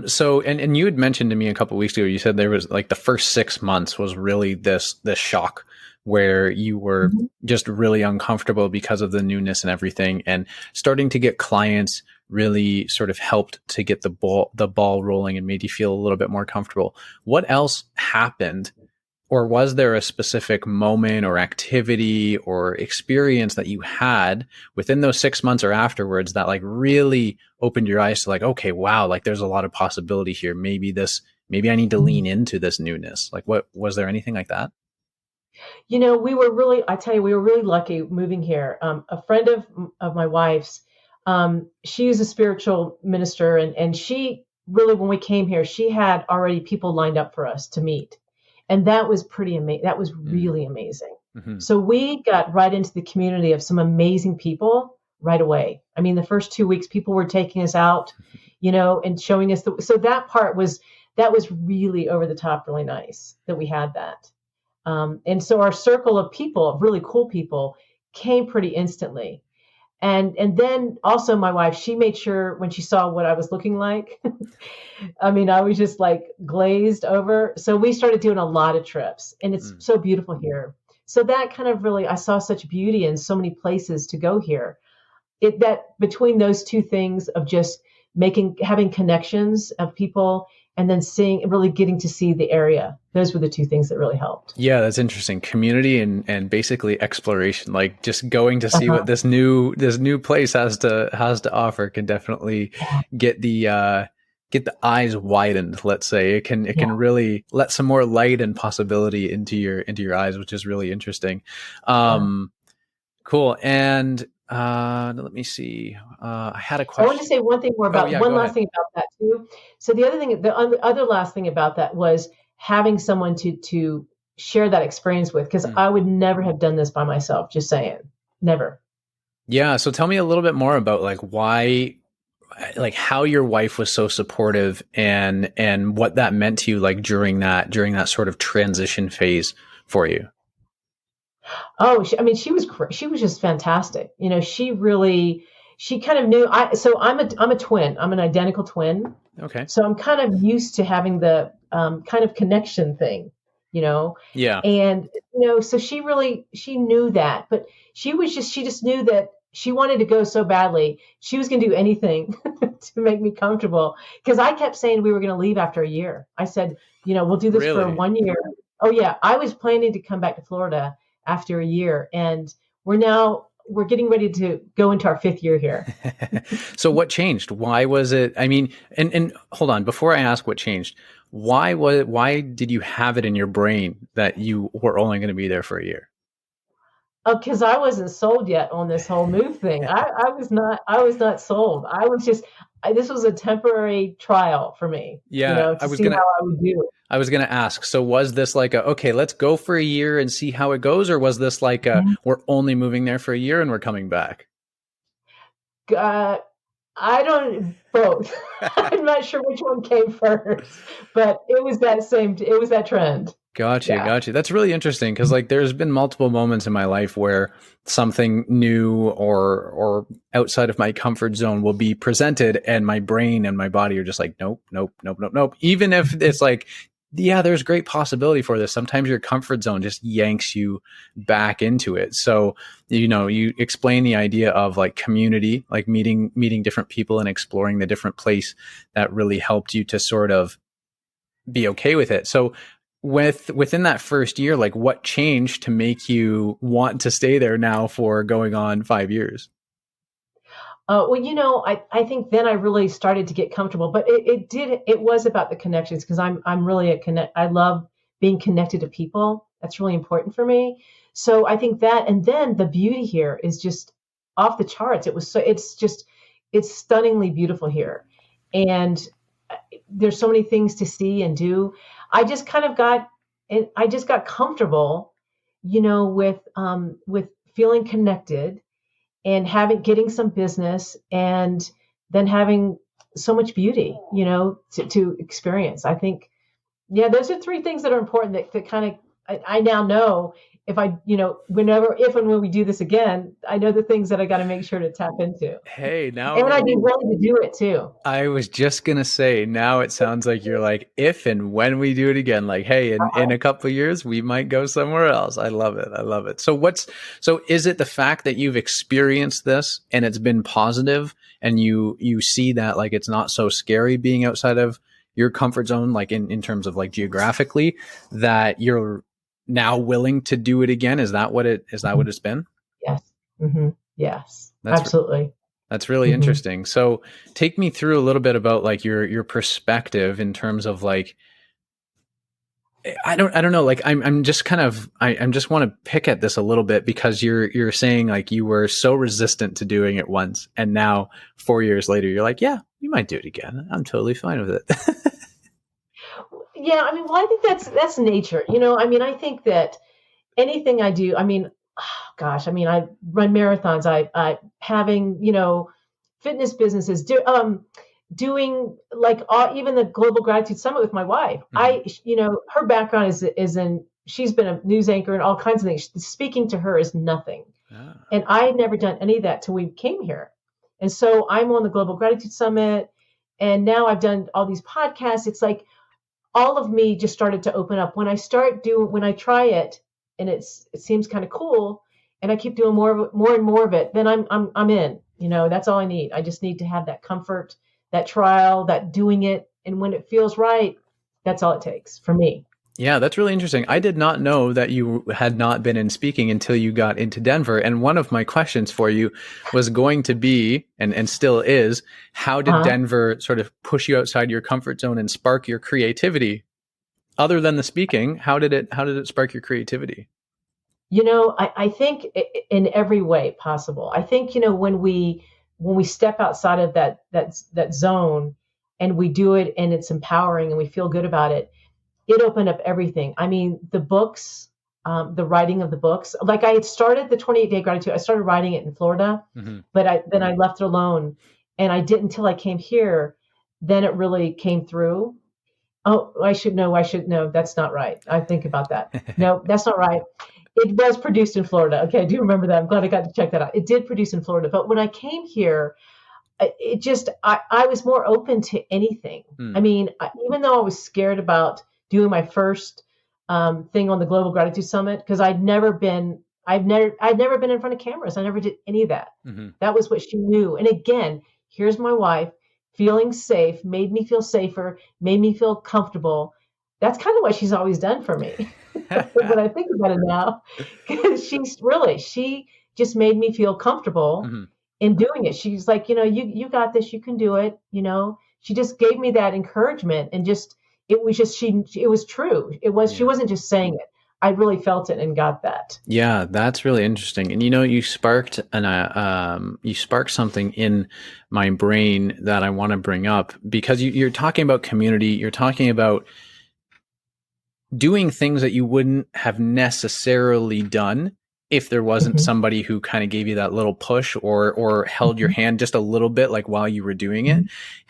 Speaker 1: So and you had mentioned to me a couple of weeks ago, you said there was like the first 6 months was really this shock where you were
Speaker 2: Mhm.
Speaker 1: just really uncomfortable because of the newness and everything, and starting to get clients really sort of helped to get the ball rolling and made you feel a little bit more comfortable. What else happened, or was there a specific moment or activity or experience that you had within those 6 months or afterwards that like really opened your eyes to like, okay, wow, like there's a lot of possibility here. Maybe I need to lean into this newness. Like, what was there anything like that?
Speaker 2: I tell you, we were really lucky moving here. A friend of my wife's, she is a spiritual minister, and she really, when we came here, she had already people lined up for us to meet, and that was pretty amazing. That was
Speaker 1: Mm.
Speaker 2: really amazing.
Speaker 1: Hmm.
Speaker 2: So we got right into the community of some amazing people right away. I mean, the first 2 weeks, people were taking us out, and showing us so that was really over the top, really nice that we had that. And so our circle of people, of really cool people, came pretty instantly. And then also my wife, she made sure when she saw what I was looking like, I mean, I was just like glazed over. So we started doing a lot of trips, and it's
Speaker 1: Mm.
Speaker 2: so beautiful here. So that kind of really, I saw such beauty in so many places to go here. That between those two things of just having connections of people, and then really getting to see the area, those were the two things that really helped.
Speaker 1: Yeah, that's interesting. Community and basically exploration, like just going to see
Speaker 2: Uh-huh.
Speaker 1: what this new place has to offer can definitely get the eyes widened, let's say. It can
Speaker 2: Yeah.
Speaker 1: really let some more light and possibility into your eyes, which is really interesting.
Speaker 2: Yeah.
Speaker 1: Um cool. And let me see. I had a
Speaker 2: So I want to
Speaker 1: question.
Speaker 2: say
Speaker 1: Oh yeah,
Speaker 2: one
Speaker 1: go
Speaker 2: last
Speaker 1: ahead.
Speaker 2: thing about that too. So the other last thing about that was having someone to share that experience with, because
Speaker 1: Mm.
Speaker 2: I would never have done this by myself. Just saying, never.
Speaker 1: Yeah, so tell me a little bit more about like why like how your wife was so supportive and what that meant to you, like during that sort of transition phase for you.
Speaker 2: Oh, I mean, she was just fantastic. You know, she kind of knew. So I'm a twin. I'm an identical twin.
Speaker 1: Okay.
Speaker 2: So I'm kind of used to having the kind of connection thing, you know,
Speaker 1: Yeah.
Speaker 2: and so she knew that, but she just knew that she wanted to go so badly. She was going to do anything to make me comfortable because I kept saying we were going to leave after a year. I said, we'll do this for
Speaker 1: Really?
Speaker 2: 1 year. Oh yeah, I was planning to come back to Florida after a year, and we're getting ready to go into our 5th year here.
Speaker 1: So what changed? Why was it? I mean, and hold on, before I ask what changed, why did you have it in your brain that you were only going to be there for a year?
Speaker 2: Oh, because I wasn't sold yet on this whole move thing. I was not sold. This was a temporary trial for me,
Speaker 1: Yeah,
Speaker 2: to see how I would do.
Speaker 1: I was gonna ask. So was this like a okay, let's go for a year and see how it goes, or was this like a we're only moving there for a year and we're coming back?
Speaker 2: Uh, I don't both. I'm not sure which one came first, but it was that trend.
Speaker 1: Gotcha,
Speaker 2: Yeah.
Speaker 1: gotcha. That's really interesting because like there's been multiple moments in my life where something new or outside of my comfort zone will be presented and my brain and my body are just like, nope, nope, nope, nope, nope. Even if it's like, yeah, there's great possibility for this. Sometimes your comfort zone just yanks you back into it. So, you explain the idea of like community, like meeting different people and exploring the different place that really helped you to sort of be okay with it. So within that first year, like what changed to make you want to stay there now for going on 5 years?
Speaker 2: Well, I think then I really started to get comfortable, but it was about the connections because I'm really I love being connected to people. That's really important for me. So I think that, and then the beauty here is just off the charts. It's stunningly beautiful here. And there's so many things to see and do. I just kind of got, and I just got comfortable, with feeling connected and getting some business and then having so much beauty, to experience. I think, yeah, those are 3 things that are important that kind of, I now know if I, if and when we do this again, I know the things that I got to make sure to tap into.
Speaker 1: Hey,
Speaker 2: And
Speaker 1: now
Speaker 2: I'd be willing to do it too.
Speaker 1: I was just gonna say, now it sounds like you're like, if and when we do it again, like, hey, in a couple of years, we might go somewhere else. I love it. I love it. So is it the fact that you've experienced this and it's been positive and you see that like it's not so scary being outside of your comfort zone, like in terms of like geographically, that you're now willing to do it again? Is that what it's been?
Speaker 2: Yes. Hmm. Yes,
Speaker 1: That's
Speaker 2: absolutely.
Speaker 1: That's really
Speaker 2: Hmm.
Speaker 1: interesting. So take me through a little bit about like your perspective in terms of like I don't know, like I'm just kind of I'm just want to pick at this a little bit because you're saying like you were so resistant to doing it once and now 4 years later you're like, yeah, you might do it again. I'm totally fine with it.
Speaker 2: Yeah, I mean, well, I think that's nature. I mean, I think that anything I do, I mean, gosh, I mean, I run marathons. I having, fitness businesses, doing like even the Global Gratitude Summit with my wife.
Speaker 1: Hmm.
Speaker 2: Her background is in, she's been a news anchor and all kinds of things. Speaking to her is nothing.
Speaker 1: Ah.
Speaker 2: And I had never done any of that till we came here. And so I'm on the Global Gratitude Summit, and now I've done all these podcasts. It's like all of me just started to open up when when I try it, and it seems kind of cool, and I keep doing more and more of it. Then I'm in. That's all I need. I just need to have that comfort, that trial, that doing it, and when it feels right, that's all it takes for me.
Speaker 1: Yeah, that's really interesting. I did not know that you had not been in speaking until you got into Denver. And one of my questions for you was going to be, and still is, how did
Speaker 2: Uh-huh.
Speaker 1: Denver sort of push you outside your comfort zone and spark your creativity? Other than the speaking, how did it spark your creativity?
Speaker 2: I think in every way possible. I think when we step outside of that zone and we do it and it's empowering and we feel good about it, it opened up everything. I mean, the books, the writing of the books. Like I had started the 28-day gratitude. I started writing it in Florida,
Speaker 1: Hmm.
Speaker 2: but then I left it alone. and I didn't until I came here. Then it really came through. Oh, I should know. I should know. That's not right. I think about that. No, that's not right. It was produced in Florida. Okay, I do remember that. I'm glad I got to check that out. It did produce in Florida, but when I came here, it just I was more open to anything. I
Speaker 1: Mm.
Speaker 2: mean, even though I was scared about doing my first thing on the Global Gratitude Summit, because I'd never been in front of cameras. I never did any of that.
Speaker 1: Hmm.
Speaker 2: That was what she knew. And again, here's my wife feeling safe, made me feel safer, made me feel comfortable. That's kind of what she's always done for me. When I think about it now, because she just made me feel comfortable
Speaker 1: Hmm.
Speaker 2: in doing it. She's like, you got this, you can do it. She just gave me that encouragement, and just it was just it was true. She
Speaker 1: Yeah.
Speaker 2: wasn't just saying it. I really felt it and got that.
Speaker 1: Yeah, that's really interesting. And you sparked something in my brain that I want to bring up because you're talking about community. You're talking about doing things that you wouldn't have necessarily done if there wasn't
Speaker 2: Hmm.
Speaker 1: somebody who kind of gave you that little push or held your
Speaker 2: Hmm.
Speaker 1: hand just a little bit, like while you were doing it.
Speaker 2: Hmm.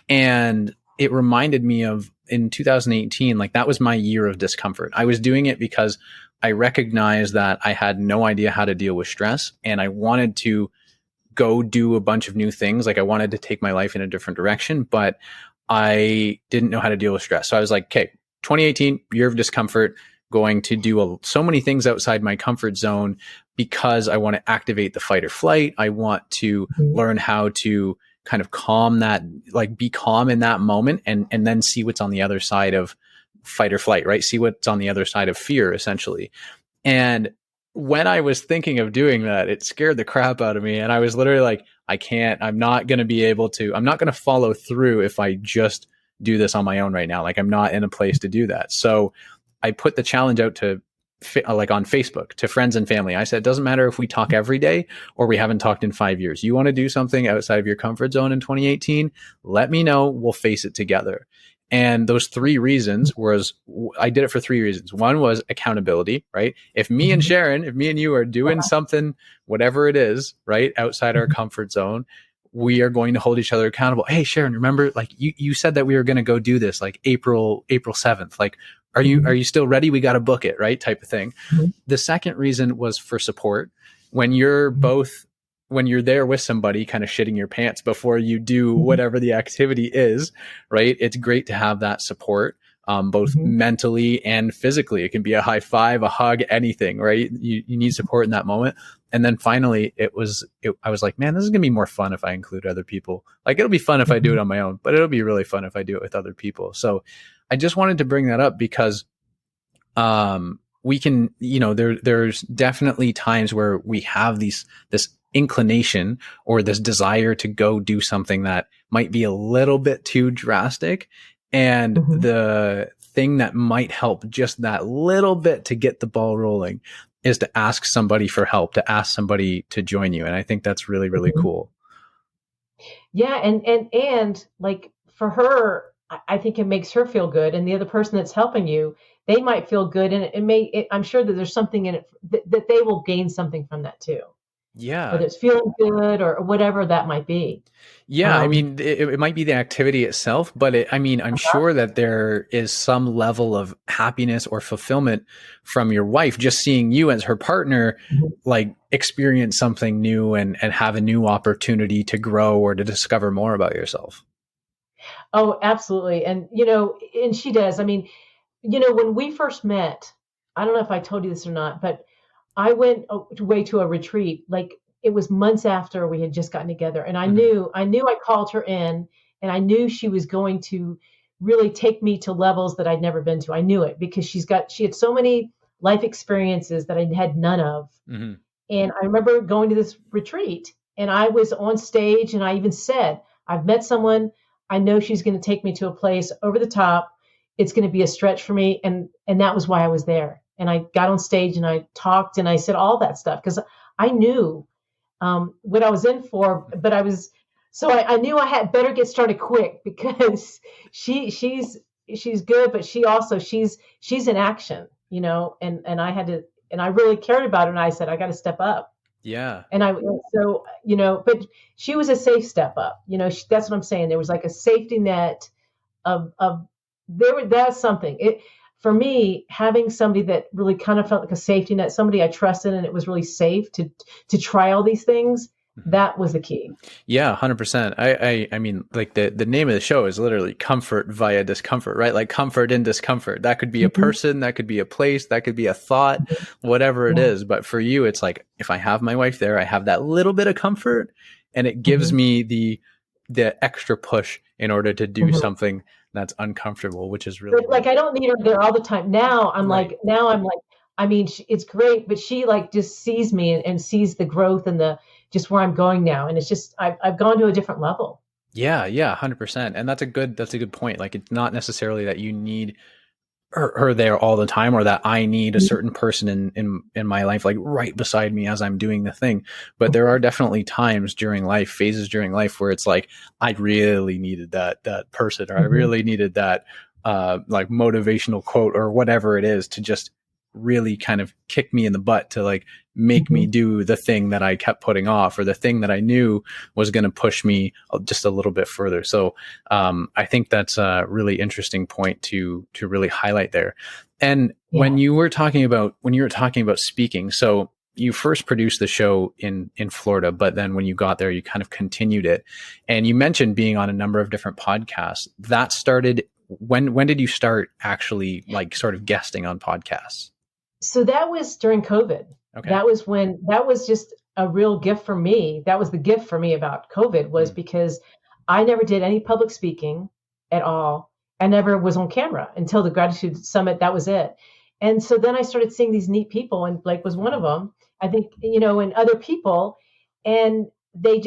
Speaker 1: And it reminded me of in 2018, like that was my year of discomfort. I was doing it because I recognized that I had no idea how to deal with stress, and I wanted to go do a bunch of new things. Like I wanted to take my life in a different direction, but I didn't know how to deal with stress. So I was like, okay, 2018, year of discomfort, going to do so many things outside my comfort zone because I want to activate the fight or flight. I want to
Speaker 2: Hmm.
Speaker 1: learn how to kind of calm that, like be calm in that moment, and then see what's on the other side of fight or flight, right? See what's on the other side of fear, essentially. And when I was thinking of doing that, it scared the crap out of me. And I was literally like, I can't, I'm not going to be able to, I'm not going to follow through if I just do this on my own right now. Like I'm not in a place to do that. So I put the challenge out to like on Facebook to friends and family. I said, it doesn't matter if we talk every day or we haven't talked in 5 years. You want to do something outside of your comfort zone in 2018? Let me know. We'll face it together. And those three reasons was I did it for three reasons. One was accountability, right? If me and
Speaker 2: Hmm.
Speaker 1: Sharon, if me and you are doing something, whatever it is, right, outside our comfort zone, we are going to hold each other accountable. Hey, Sharon, remember, like you said that we were going to go do this like April 7th. Like, are
Speaker 2: Hmm.
Speaker 1: you still ready? We got to book it, right? Type of thing.
Speaker 2: Hmm.
Speaker 1: The second reason was for support. When you're both when you're there with somebody kind of shitting your pants before you do
Speaker 2: Hmm.
Speaker 1: whatever the activity is, right? It's great to have that support, both
Speaker 2: Hmm.
Speaker 1: mentally and physically. It can be a high five, a hug, anything, right? You need support in that moment. And then finally, I was like, man, this is going to be more fun if I include other people. Like, it'll be fun if I do
Speaker 2: Hmm.
Speaker 1: it on my own, but it'll be really fun if I do it with other people. So I just wanted to bring that up because we can, there's definitely times where we have this inclination or this desire to go do something that might be a little bit too drastic. And
Speaker 2: Hmm.
Speaker 1: the thing that might help just that little bit to get the ball rolling is to ask somebody for help, to ask somebody to join you. And I think that's really, really
Speaker 2: Hmm.
Speaker 1: cool.
Speaker 2: Yeah, and like for her, I think it makes her feel good, and the other person that's helping you, they might feel good, and I'm sure that there's something in it that they will gain something from that too,
Speaker 1: Yeah.
Speaker 2: whether it's feeling good or whatever that might be.
Speaker 1: Yeah, I
Speaker 2: Um,
Speaker 1: mean, it might be the activity itself, but I'm sure that there is some level of happiness or fulfillment from your wife just seeing you as her partner, like experience something new and have a new opportunity to grow or to discover more about yourself.
Speaker 2: oh, absolutely, and she does. I mean, when we first met, I don't know if I told you this or not, but I went away to a retreat. Like it was months after we had just gotten together, and
Speaker 1: Hmm.
Speaker 2: I knew I called her in, and I knew she was going to really take me to levels that I'd never been to. I knew it because she had so many life experiences that I had none of.
Speaker 1: Hmm.
Speaker 2: And I remember going to this retreat, and I was on stage, and I even said, I've met someone. I know she's going to take me to a place over the top. It's going to be a stretch for me. And that was why I was there. And I got on stage and I talked and I said all that stuff because I knew what I was in for, but I knew I had better get started quick because she's good, but she's in action, and I had to, and I really cared about her, and I said I got to step up.
Speaker 1: Yeah.
Speaker 2: And so, but she was a safe step up. That's what I'm saying. There was like a safety net of that's something. For me, having somebody that really kind of felt like a safety net, somebody I trusted, and it was really safe to try all these things.
Speaker 1: Mhm.
Speaker 2: That was the key.
Speaker 1: Yeah, 100%. I mean, like the name of the show is literally comfort via discomfort, right? Like comfort in discomfort. That could be a
Speaker 2: Mm-hmm.
Speaker 1: person, that could be a place, that could be a thought, whatever it
Speaker 2: Yeah.
Speaker 1: is. But for you, it's like if I have my wife there, I have that little bit of comfort, and it gives
Speaker 2: Mm-hmm.
Speaker 1: me the extra push in order to do
Speaker 2: Mm-hmm.
Speaker 1: something that's uncomfortable, which is really,
Speaker 2: But like,
Speaker 1: really
Speaker 2: I don't need her there all the time.
Speaker 1: right.
Speaker 2: Now I'm like, I mean, it's great, but she like just sees me and sees the growth and the just where I'm going now, and it's just I've gone to a different level.
Speaker 1: Yeah, yeah, 100%. And that's a good point. Like it's not necessarily that you need her there all the time, or that I need a certain person in my life, like right beside me as I'm doing the thing. But there are definitely times during life, phases during life, where it's like I really needed that person, or I
Speaker 2: Mm-hmm.
Speaker 1: really needed that like motivational quote or whatever it is to just really kind of kick me in the butt to like make me
Speaker 2: Mm-hmm.
Speaker 1: do the thing that I kept putting off, or the thing that I knew was going to push me just a little bit further. So I think that's a really interesting point to really highlight there. And
Speaker 2: Yeah.
Speaker 1: when you were talking about speaking, so you first produced the show in Florida, but then when you got there, you kind of continued it. And you mentioned being on a number of different podcasts. That started when did you start actually like sort of guesting on podcasts?
Speaker 2: So that was during COVID.
Speaker 1: Okay.
Speaker 2: That was just a real gift for me. That was the gift for me about COVID, was
Speaker 1: Mm,
Speaker 2: because I never did any public speaking at all. I never was on camera until the Gratitude Summit. That was it. And so then I started seeing these neat people, and Blake was one of
Speaker 1: mhm,
Speaker 2: them. I think, and other people, and they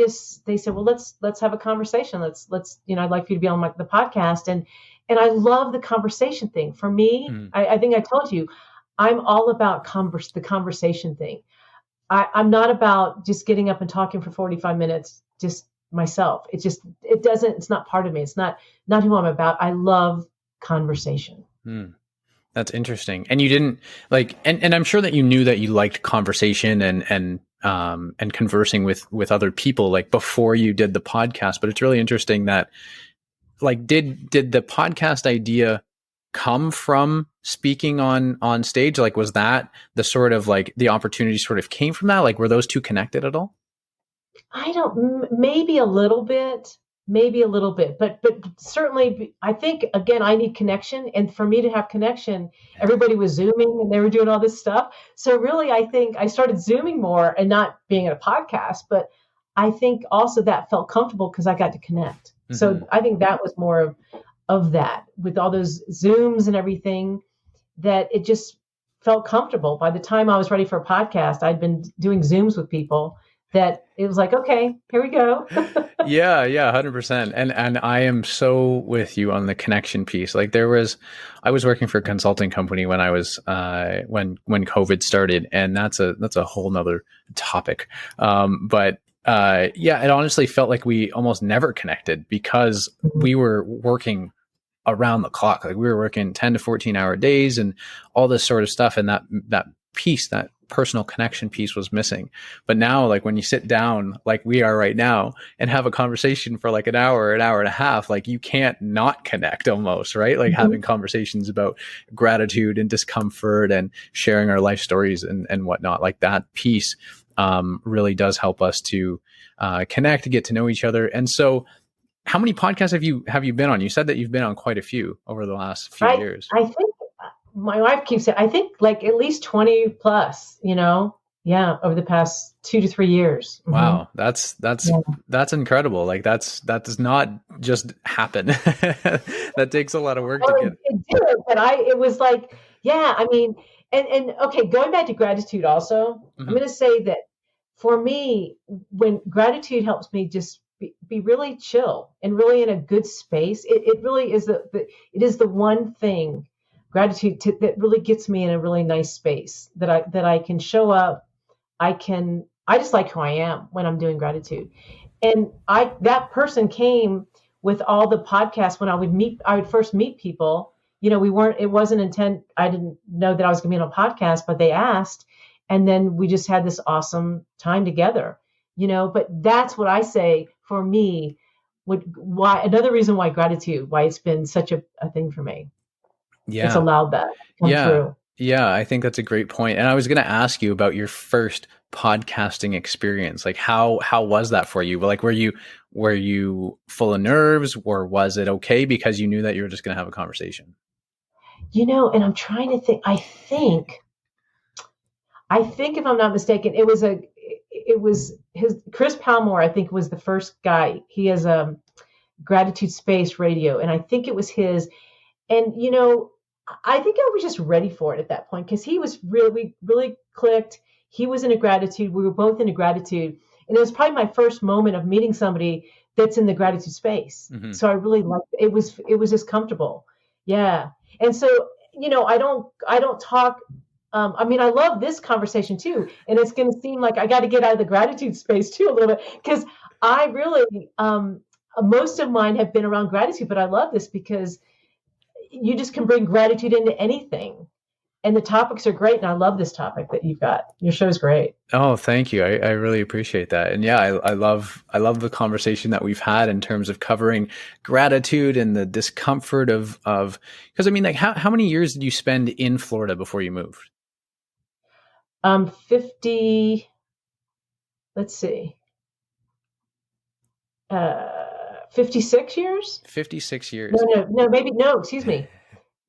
Speaker 2: said, well, let's have a conversation. I'd like for you to be on the podcast, and I love the conversation thing. For me,
Speaker 1: mm.
Speaker 2: I think I told you, I'm all about the conversation thing. I'm not about just getting up and talking for 45 minutes, just myself. It's not part of me. It's not who I'm about. I love conversation.
Speaker 1: Mm. That's interesting. And you didn't like, and I'm sure that you knew that you liked conversation and conversing with other people like before you did the podcast. But it's really interesting that like, did the podcast idea come from speaking on stage? Like, was that the sort of like the opportunity sort of came from that? Like, were those two connected at all?
Speaker 2: I don't, maybe a little bit, but certainly, I think again, I need connection, and for me to have connection,
Speaker 1: Yeah.
Speaker 2: everybody was zooming and they were doing all this stuff. So really, I think I started zooming more and not being in a podcast, but I think also that felt comfortable because I got to connect.
Speaker 1: Mm-hmm.
Speaker 2: So I think that was more of that, with all those zooms and everything, that it just felt comfortable. By the time I was ready for a podcast, I'd been doing zooms with people, that it was like, okay, here we go.
Speaker 1: Yeah, yeah, 100%. And I am so with you on the connection piece. Like I was working for a consulting company when I was when COVID started, and that's a whole nother topic. But yeah, it honestly felt like we almost never connected because we were working around the clock. Like we were working 10 to 14-hour days and all this sort of stuff. And that piece, that personal connection piece was missing. But now, like when you sit down, like we are right now, and have a conversation for like an hour and a half, like you can't not connect almost, right? Like having conversations about gratitude and discomfort and sharing our life stories and whatnot, like that piece really does help us to connect, to get to know each other. And so how many podcasts have you been on? You said that you've been on quite a few over the last few
Speaker 2: I
Speaker 1: years.
Speaker 2: I think my wife keeps saying, I think like at least 20 plus, yeah, over the past 2 to 3 years. Mm-hmm.
Speaker 1: Wow, that's
Speaker 2: Yeah.
Speaker 1: that's incredible. Like that does not just happen. That takes a lot of work to
Speaker 2: Well,
Speaker 1: get.
Speaker 2: it did, but it was like, yeah, I mean, and okay, going back to gratitude also, I'm
Speaker 1: Mhm.
Speaker 2: going to say that for me, when gratitude helps me just be really chill and really in a good space, it really is it is the one thing, that really gets me in a really nice space, that I can show up. I just like who I am when I'm doing gratitude. And that person came with all the podcasts. When I would first meet people, it wasn't intent. I didn't know that I was going to be on a podcast, but they asked. And then we just had this awesome time together, but that's what I say for me, why another reason why gratitude, why it's been such a thing for me. It's
Speaker 1: Yeah.
Speaker 2: allowed that to come
Speaker 1: Yeah.
Speaker 2: through.
Speaker 1: Yeah. I think that's a great point. And I was going to ask you about your first podcasting experience. Like how was that for you? Like, were you full of nerves, or was it okay because you knew that you were just going to have a conversation?
Speaker 2: And I'm trying to think. I think if I'm not mistaken, it was his Chris Palmore, I think, was the first guy. He has a Gratitude Space Radio, and I think it was his. And I think I was just ready for it at that point because he was really clicked. He was in a gratitude. We were both in a gratitude, and it was probably my first moment of meeting somebody that's in the gratitude space.
Speaker 1: Hmm.
Speaker 2: So I really liked it. It was just comfortable, yeah. And so I don't talk. I mean, I love this conversation too, and it's going to seem like I got to get out of the gratitude space too a little bit because I really most of mine have been around gratitude, but I love this because you just can bring gratitude into anything. And the topics are great. And I love this topic that you've got. Your show's great.
Speaker 1: Oh, thank you. I really appreciate that. And yeah, I love the conversation that we've had in terms of covering gratitude and the discomfort of, because I mean, like how many years did you spend in Florida before you moved?
Speaker 2: 50, let's see, 56 years?
Speaker 1: 56
Speaker 2: No,
Speaker 1: years.
Speaker 2: no, no, maybe, no, excuse me.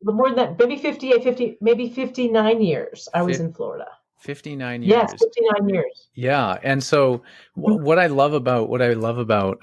Speaker 2: More than that, maybe 58, 50, maybe 59 years I was
Speaker 1: Fi
Speaker 2: in Florida.
Speaker 1: 59
Speaker 2: Yes,
Speaker 1: years.
Speaker 2: 59 years.
Speaker 1: Yeah. And so what I love about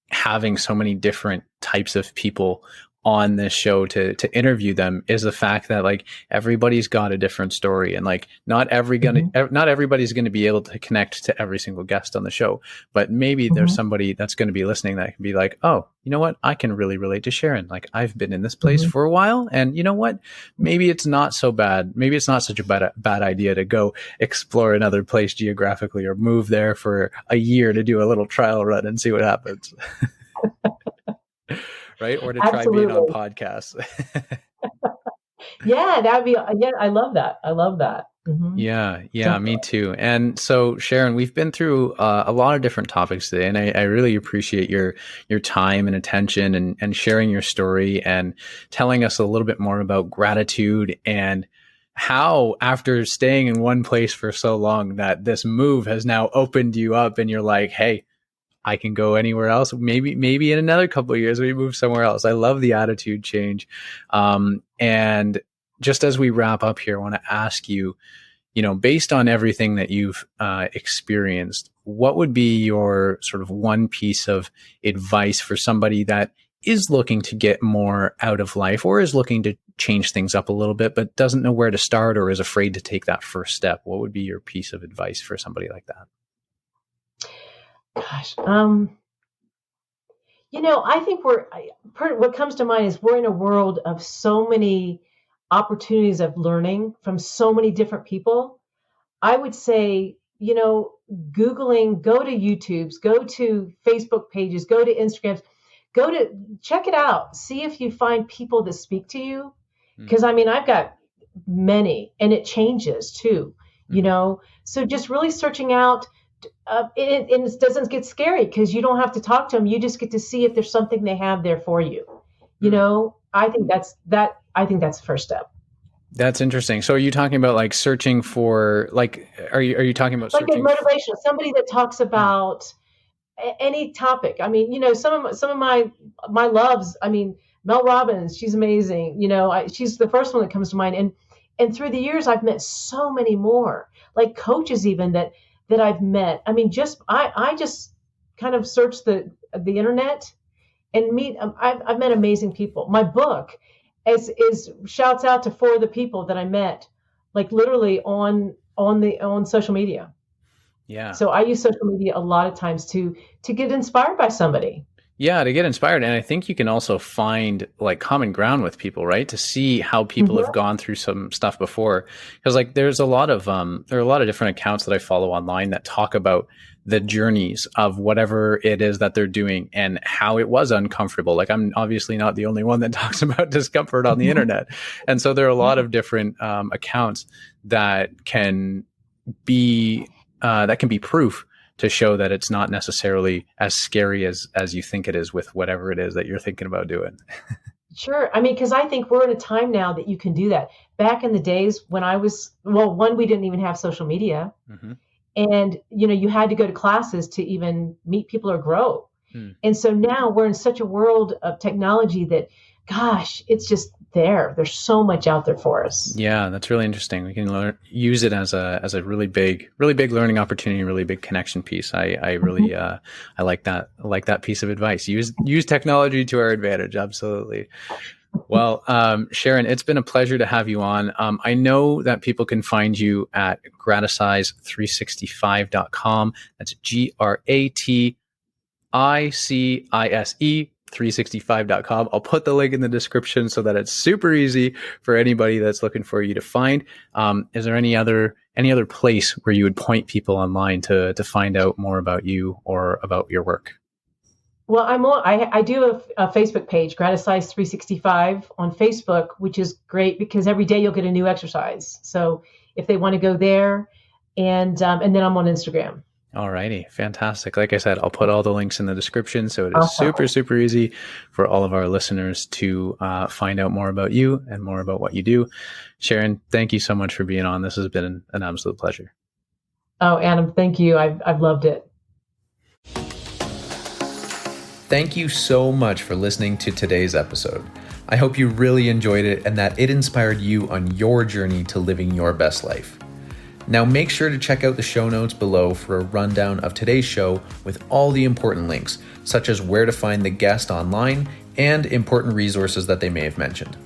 Speaker 1: having so many different types of people on this show to interview them is the fact that like everybody's got a different story, and like
Speaker 2: Mhm.
Speaker 1: not everybody's going to be able to connect to every single guest on the show, but maybe there's
Speaker 2: Mhm.
Speaker 1: somebody that's going to be listening that can be like, oh, you know what, I can really relate to Sharon. Like I've been in this place
Speaker 2: Mhm.
Speaker 1: for a while, and you know what, maybe it's not so bad, maybe it's not such a bad idea to go explore another place geographically, or move there for a year to do a little trial run and see what happens. Right? Or to try being on
Speaker 2: Absolutely.
Speaker 1: podcasts.
Speaker 2: Yeah, that'd be, yeah, I love that. I love that.
Speaker 1: Yeah, yeah, me
Speaker 2: Definitely.
Speaker 1: too. And so, Sharon, we've been through a lot of different topics today, and I really appreciate your time and attention, and sharing your story and telling us a little bit more about gratitude, and how, after staying in one place for so long, that this move has now opened you up, and you're like, hey, I can go anywhere else. Maybe in another couple of years we move somewhere else. I love the attitude change. And just as we wrap up here, I want to ask you, based on everything that you've experienced, what would be your sort of one piece of advice for somebody that is looking to get more out of life, or is looking to change things up a little bit, but doesn't know where to start, or is afraid to take that first step? What would be your piece of advice for somebody like that?
Speaker 2: Gosh. I think what comes to mind is we're in a world of so many opportunities of learning from so many different people. I would say, Googling, go to YouTube's, go to Facebook pages, go to Instagrams, check it out. See if you find people that speak to you. Because I mean, I've got many, and it changes too,
Speaker 1: Mm-hmm.
Speaker 2: So just really searching out. And it doesn't get scary because you don't have to talk to them. You just get to see if there's something they have there for you. I think that's that. I think that's the first step.
Speaker 1: That's interesting. So are you talking about like searching for like are you talking about
Speaker 2: Like a
Speaker 1: searching
Speaker 2: motivational, somebody that talks
Speaker 1: mm,
Speaker 2: about any topic. I mean, some of my loves. I mean, Mel Robbins, she's amazing. She's the first one that comes to mind. And through the years, I've met so many more, like coaches even that I've met. I mean, I just kind of search the internet and meet. I've met amazing people. My book is shouts out to four of the people that I met, like literally on social media.
Speaker 1: yeah.
Speaker 2: So I use social media a lot of times to get inspired by somebody.
Speaker 1: Yeah, to get inspired. And I think you can also find like common ground with people, right? To see how people have gone through some stuff before. Because like there's a lot of there are a lot of different accounts that I follow online that talk about the journeys of whatever it is that they're doing and how it was uncomfortable. Like I'm obviously not the only one that talks about discomfort on the internet. And so there are a lot of different accounts that can be proof to show that it's not necessarily as scary as you think it is with whatever it is that you're thinking about doing.
Speaker 2: Sure. I mean, because I think we're in a time now that you can do that. Back in the days when I was, well, one, we didn't even have social media.
Speaker 1: Mm-hmm.
Speaker 2: And, you had to go to classes to even meet people or grow.
Speaker 1: Hmm.
Speaker 2: And so now we're in such a world of technology that, gosh, it's just there. There's so much out there for us.
Speaker 1: Yeah, that's really interesting. We can use it as a really big learning opportunity, really big connection piece. I really I like that. I like that piece of advice. Use technology to our advantage. Absolutely. Well, Sharon, it's been a pleasure to have you on. I know that people can find you at graticise365.com. That's GRATICISE365.com. I'll put the link in the description so that it's super easy for anybody that's looking for you to find. Is there any other place where you would point people online to find out more about you or about your work?
Speaker 2: Well, I do a Facebook page, Graticise 365 on Facebook, which is great because every day you'll get a new exercise. So if they want to go there, and then I'm on Instagram.
Speaker 1: Alrighty, fantastic. Like I said, I'll put all the links in the description, so it is
Speaker 2: Awesome.
Speaker 1: super easy for all of our listeners to find out more about you and more about what you do. Sharon, thank you so much for being on. This has been an absolute pleasure.
Speaker 2: Oh, Adam, thank you. I've loved it.
Speaker 1: Thank you so much for listening to today's episode. I hope you really enjoyed it and that it inspired you on your journey to living your best life. Now make sure to check out the show notes below for a rundown of today's show with all the important links, such as where to find the guest online and important resources that they may have mentioned.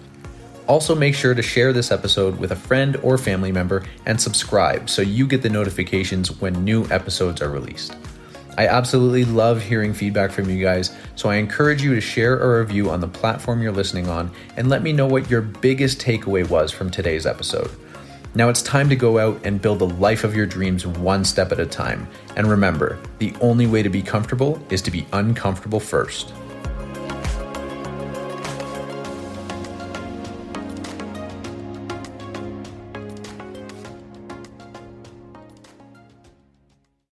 Speaker 1: Also make sure to share this episode with a friend or family member and subscribe so you get the notifications when new episodes are released. I absolutely love hearing feedback from you guys, so I encourage you to share a review on the platform you're listening on and let me know what your biggest takeaway was from today's episode. Now it's time to go out and build the life of your dreams one step at a time. And remember, the only way to be comfortable is to be uncomfortable first.